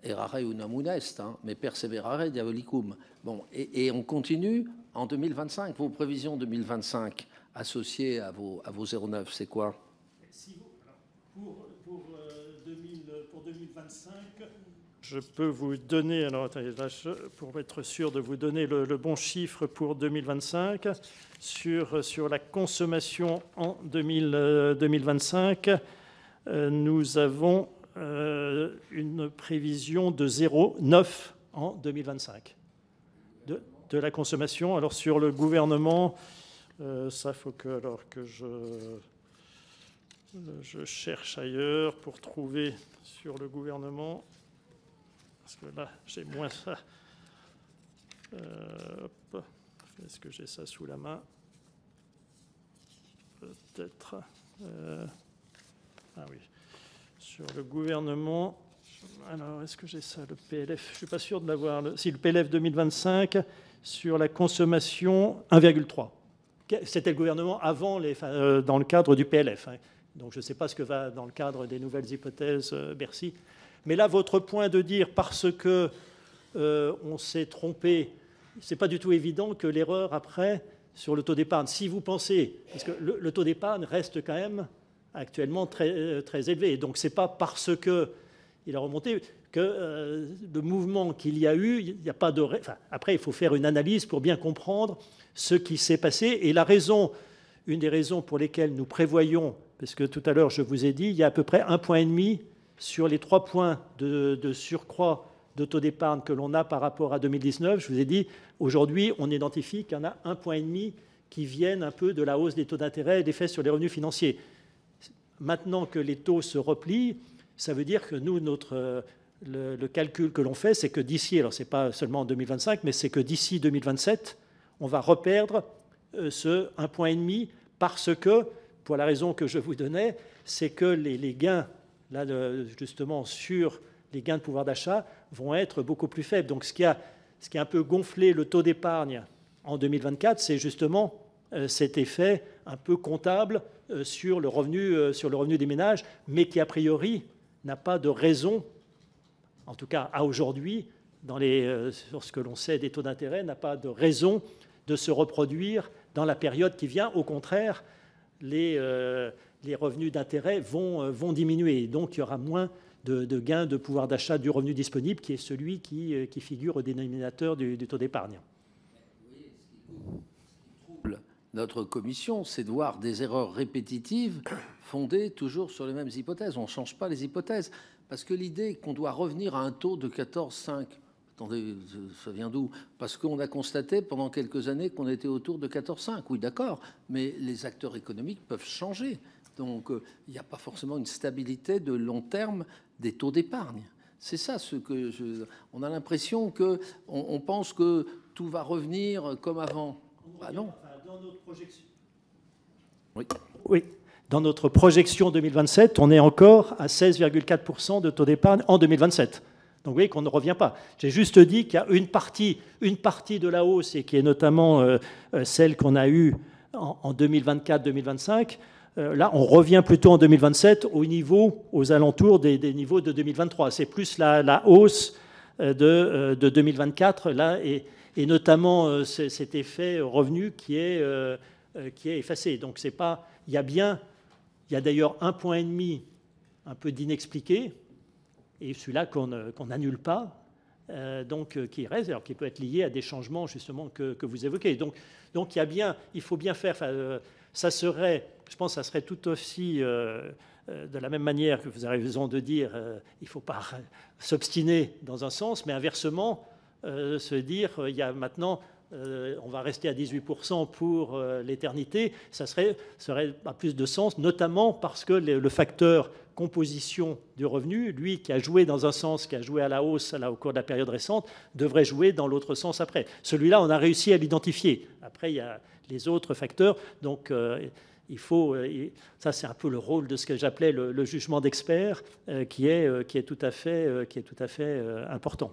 errare unam est, hein, mais perseverare diabolicum. Bon, et on continue en 2025. Vos prévisions 2025 associées à vos 0,9, c'est quoi? Pour 2025, je peux vous donner, alors attendez, là, pour être sûr de vous donner le bon chiffre pour 2025, sur la consommation en 2025, nous avons une prévision de 0,9 en 2025 de la consommation. Alors sur le gouvernement, ça faut que je cherche ailleurs pour trouver sur le gouvernement. Parce que là, j'ai moins ça. Est-ce que j'ai ça sous la main? Peut-être. Ah oui. Sur le gouvernement. Alors, est-ce que j'ai ça, le PLF? Je ne suis pas sûr de l'avoir. Si, le PLF 2025, sur la consommation, 1,3. C'était le gouvernement avant, dans le cadre du PLF. Hein. Donc, je ne sais pas ce que va dans le cadre des nouvelles hypothèses Bercy. Mais là, votre point de dire parce que on s'est trompé, ce n'est pas du tout évident que l'erreur après sur le taux d'épargne. Si vous pensez, parce que le taux d'épargne reste quand même actuellement très, très élevé. Donc ce n'est pas parce qu'il a remonté que le mouvement qu'il y a eu, il n'y a pas de... Enfin, après, il faut faire une analyse pour bien comprendre ce qui s'est passé. Et la raison, une des raisons pour lesquelles nous prévoyons, parce que tout à l'heure je vous ai dit, il y a à peu près 1,5 point sur les 3 points de surcroît de taux d'épargne que l'on a par rapport à 2019. Je vous ai dit, aujourd'hui, on identifie qu'il y en a 1,5 point qui viennent un peu de la hausse des taux d'intérêt et des effets sur les revenus financiers. Maintenant que les taux se replient, ça veut dire que nous, le calcul que l'on fait, c'est que d'ici, alors ce n'est pas seulement en 2025, mais c'est que d'ici 2027, on va reperdre ce 1,5 point parce que, pour la raison que je vous donnais, c'est que les gains, là, justement, sur les gains de pouvoir d'achat vont être beaucoup plus faibles. Donc, ce qui a un peu gonflé le taux d'épargne en 2024, c'est justement cet effet un peu comptable sur le revenu des ménages, mais qui, a priori, n'a pas de raison, en tout cas à aujourd'hui, sur ce que l'on sait des taux d'intérêt, n'a pas de raison de se reproduire dans la période qui vient. Au contraire, les revenus d'intérêt vont diminuer. Donc, il y aura moins de gains de pouvoir d'achat du revenu disponible, qui est celui qui figure au dénominateur du taux d'épargne. Ce qui trouble notre commission, c'est de voir des erreurs répétitives fondées toujours sur les mêmes hypothèses. On ne change pas les hypothèses. Parce que l'idée qu'on doit revenir à un taux de 14,5, attendez, ça vient d'où? Parce qu'on a constaté pendant quelques années qu'on était autour de 14,5. Oui, d'accord, mais les acteurs économiques peuvent changer. Donc, il n'y a pas forcément une stabilité de long terme des taux d'épargne. C'est ça ce que on a l'impression qu'on pense que tout va revenir comme avant. Ah non. Dans notre projection. Oui. Oui. Dans notre projection 2027, on est encore à 16,4% de taux d'épargne en 2027. Donc vous voyez qu'on ne revient pas. J'ai juste dit qu'il y a une partie de la hausse, et qui est notamment celle qu'on a eue en 2024-2025. Là, on revient plutôt en 2027 aux alentours des niveaux de 2023. C'est plus la hausse de 2024, là, et notamment cet effet revenu qui est effacé. Donc c'est pas, il y a d'ailleurs 1,5 point un peu d'inexpliqué, et celui-là qu'on n'annule pas, donc qui reste, alors qui peut être lié à des changements justement que vous évoquez. Donc il faut bien faire. Ça serait, je pense, que ça serait tout aussi de la même manière que vous avez raison de dire, il ne faut pas s'obstiner dans un sens, mais inversement, se dire, il y a maintenant, on va rester à 18% pour l'éternité, ça serait à plus de sens, notamment parce que le facteur composition du revenu, lui qui a joué dans un sens, qui a joué à la hausse là, au cours de la période récente, devrait jouer dans l'autre sens après. Celui-là, on a réussi à l'identifier. Après, il y a les autres facteurs. Donc, il faut, ça c'est un peu le rôle de ce que j'appelais le jugement d'expert, qui est tout à fait important.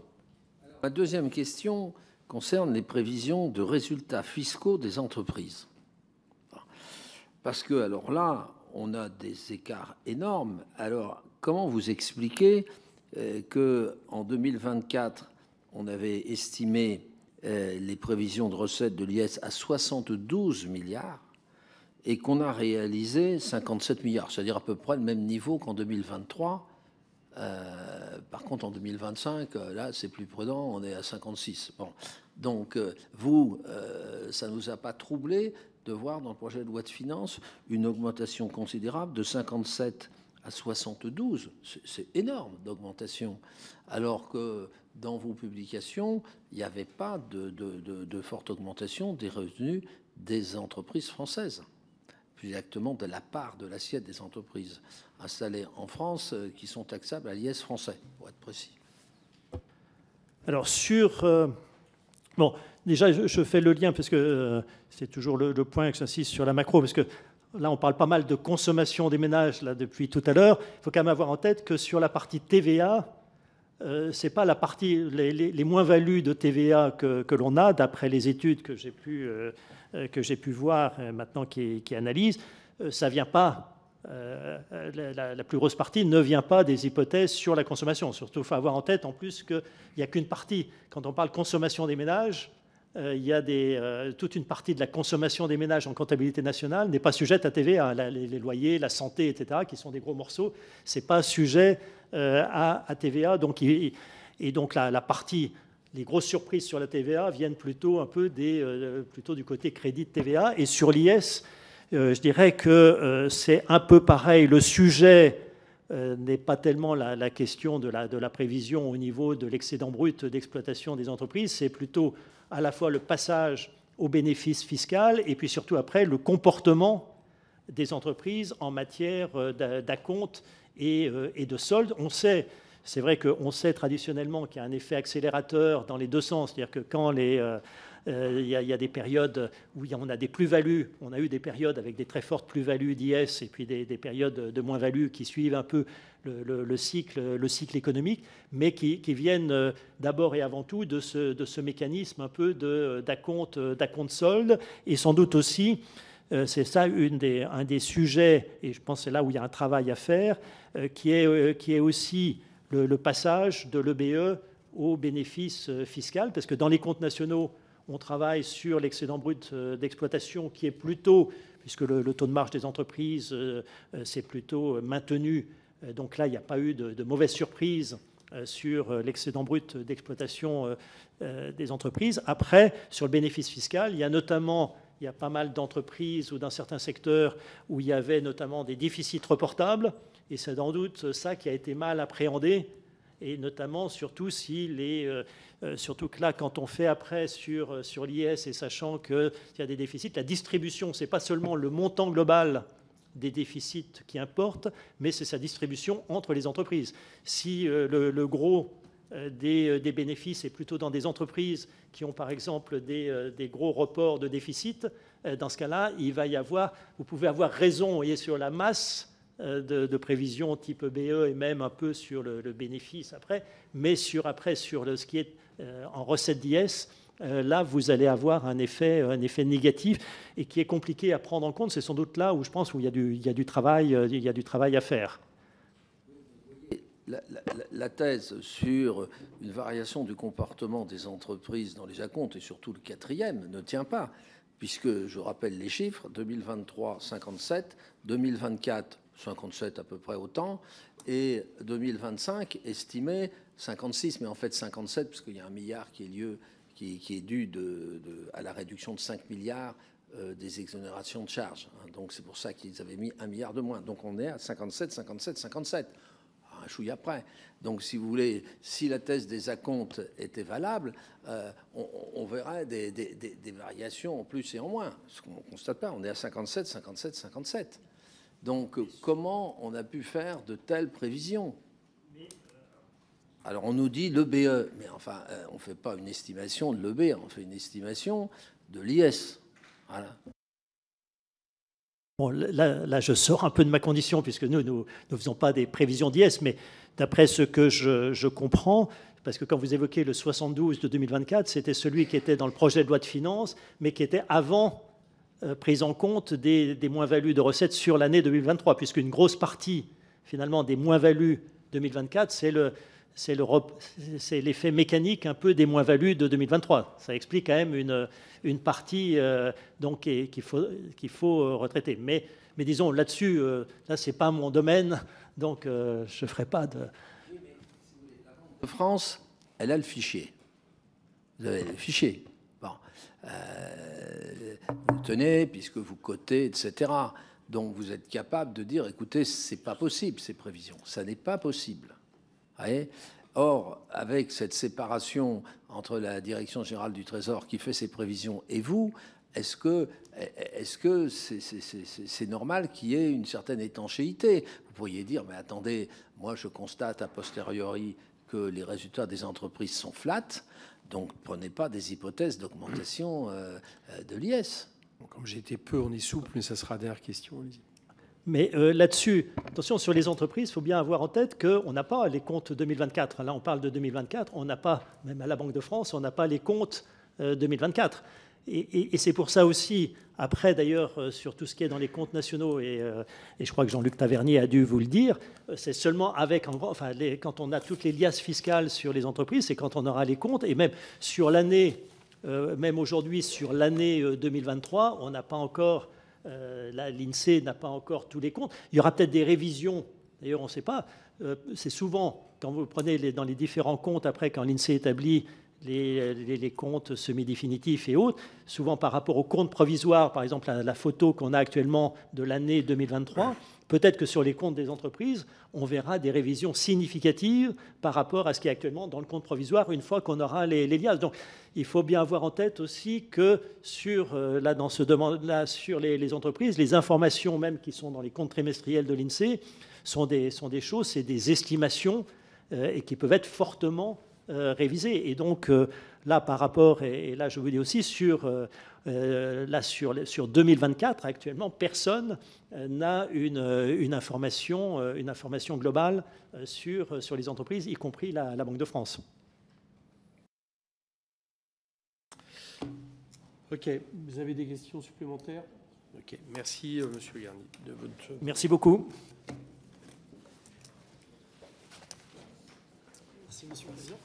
Ma deuxième question concerne les prévisions de résultats fiscaux des entreprises. Parce que, alors là, on a des écarts énormes. Alors, comment vous expliquez qu'en 2024, on avait estimé les prévisions de recettes de l'IS à 72 milliards et qu'on a réalisé 57 milliards, c'est-à-dire à peu près le même niveau qu'en 2023. Par contre, en 2025, là, c'est plus prudent, on est à 56. Bon. Donc, ça ne nous a pas troublé de voir dans le projet de loi de finances une augmentation considérable de 57 à 72. C'est énorme d'augmentation. Alors que dans vos publications, il n'y avait pas de forte augmentation des revenus des entreprises françaises, plus exactement de la part de l'assiette des entreprises installées en France qui sont taxables à l'IS français, pour être précis. Alors bon, déjà, je fais le lien, parce que c'est toujours le point que j'insiste sur la macro, parce que là, on parle pas mal de consommation des ménages là, depuis tout à l'heure. Il faut quand même avoir en tête que sur la partie TVA, ce n'est pas la partie, les moins-values de TVA que l'on a, d'après les études que j'ai pu voir maintenant qui analysent, ça vient pas. La plus grosse partie ne vient pas des hypothèses sur la consommation. Surtout, il faut avoir en tête en plus qu'il n'y a qu'une partie. Quand on parle consommation des ménages, il y a toute une partie de la consommation des ménages en comptabilité nationale n'est pas sujette à TVA. Les loyers, la santé, etc., qui sont des gros morceaux, ce n'est pas sujet à TVA. Donc, la partie, les grosses surprises sur la TVA viennent plutôt un peu plutôt du côté crédit de TVA. Et sur l'IS, je dirais que c'est un peu pareil. Le sujet n'est pas tellement la question de la prévision au niveau de l'excédent brut d'exploitation des entreprises, c'est plutôt à la fois le passage au bénéfice fiscal et puis surtout après le comportement des entreprises en matière d'acompte et de solde. On sait, c'est vrai qu'on sait traditionnellement qu'il y a un effet accélérateur dans les deux sens, c'est-à-dire que quand il y a des périodes où on a des plus-values, on a eu des périodes avec des très fortes plus-values d'IS et puis des périodes de moins-values qui suivent un peu le cycle économique, mais qui viennent d'abord et avant tout de ce mécanisme un peu d'acompte solde, et sans doute aussi, c'est ça un des sujets, et je pense que c'est là où il y a un travail à faire, qui est aussi le passage de l'EBE au bénéfice fiscal, parce que dans les comptes nationaux, on travaille sur l'excédent brut d'exploitation qui est plutôt, puisque le taux de marge des entreprises s'est plutôt maintenu, donc là il n'y a pas eu de mauvaise surprise sur l'excédent brut d'exploitation des entreprises. Après, sur le bénéfice fiscal, il y a pas mal d'entreprises ou dans certains secteurs où il y avait notamment des déficits reportables, et c'est sans doute ça qui a été mal appréhendé, et notamment surtout surtout que là, quand on fait après sur l'IS, et sachant qu'il y a des déficits, la distribution, ce n'est pas seulement le montant global des déficits qui importe, mais c'est sa distribution entre les entreprises. Si le gros des bénéfices est plutôt dans des entreprises qui ont par exemple des gros reports de déficit, dans ce cas-là, vous pouvez avoir raison, vous voyez, sur la masse de prévisions type BE et même un peu sur le bénéfice après, mais sur ce qui est en recette d'IS, là vous allez avoir un effet négatif et qui est compliqué à prendre en compte. C'est sans doute là où je pense où il y a du travail à faire. la thèse sur une variation du comportement des entreprises dans les acomptes, et surtout le quatrième, ne tient pas, puisque, je rappelle les chiffres, 2023, 57, 2024, 57 à peu près autant, et 2025, estimé 56, mais en fait 57, parce qu'il y a 1 milliard qui est dû à la réduction de 5 milliards des exonérations de charges. Donc c'est pour ça qu'ils avaient mis 1 milliard de moins. Donc on est à 57, 57, 57. Un chouille après. Donc, si vous voulez, si la thèse des acomptes était valable, on verrait des variations en plus et en moins. Ce qu'on ne constate pas, on est à 57, 57, 57. Donc, comment on a pu faire de telles prévisions? Alors, on nous dit l'EBE, mais enfin, on ne fait pas une estimation de l'EBE, on fait une estimation de l'IS. Voilà. Bon, là, je sors un peu de ma condition, puisque nous ne faisons pas des prévisions d'IS, mais d'après ce que je comprends, parce que quand vous évoquez le 72 de 2024, c'était celui qui était dans le projet de loi de finances, mais qui était avant prise en compte des moins-values de recettes sur l'année 2023, puisqu'une grosse partie, finalement, des moins-values 2024, c'est l'effet mécanique un peu des moins-values de 2023. Ça explique quand même une partie donc qu'il faut retraiter. Mais disons, là-dessus, là, ce n'est pas mon domaine, donc je ne ferai pas de... Oui, mais si vous voulez, la Banque de France, elle a le fichier. Vous avez le fichier. Bon. Vous tenez, puisque vous cotez, etc. Donc vous êtes capable de dire, écoutez, ce n'est pas possible, ces prévisions. Ça n'est pas possible. Or, avec cette séparation entre la Direction générale du Trésor qui fait ses prévisions et vous, est-ce que c'est normal qu'il y ait une certaine étanchéité? Vous pourriez dire, mais attendez, moi je constate a posteriori que les résultats des entreprises sont flats, donc prenez pas des hypothèses d'augmentation de l'IS. Comme j'ai été peu, on est souple, mais ça sera la dernière question. Mais là-dessus, attention, sur les entreprises, il faut bien avoir en tête qu'on n'a pas les comptes 2024. Là, on parle de 2024, on n'a pas, même à la Banque de France, on n'a pas les comptes 2024. Et c'est pour ça aussi, après d'ailleurs, sur tout ce qui est dans les comptes nationaux, et je crois que Jean-Luc Tavernier a dû vous le dire, c'est seulement avec, quand on a toutes les liasses fiscales sur les entreprises, c'est quand on aura les comptes, et même sur l'année, même aujourd'hui, sur l'année 2023, on n'a pas encore... Là, l'INSEE n'a pas encore tous les comptes. Il y aura peut-être des révisions. D'ailleurs, on ne sait pas. C'est souvent, quand vous prenez dans les différents comptes, après, quand l'INSEE établit les comptes semi-définitifs et autres, souvent par rapport aux comptes provisoires, par exemple, la photo qu'on a actuellement de l'année 2023, peut-être que sur les comptes des entreprises, on verra des révisions significatives par rapport à ce qui est actuellement dans le compte provisoire une fois qu'on aura les liasses. Donc, il faut bien avoir en tête aussi que dans ce domaine-là, sur les entreprises, les informations même qui sont dans les comptes trimestriels de l'INSEE sont des choses, c'est des estimations et qui peuvent être fortement révisées. Et donc, là, par rapport, et là, je vous dis aussi, sur 2024, actuellement, personne n'a une information globale sur les entreprises, y compris la Banque de France. Ok, vous avez des questions supplémentaires? Ok, merci Monsieur Garnier. Merci beaucoup. Merci Monsieur le Président.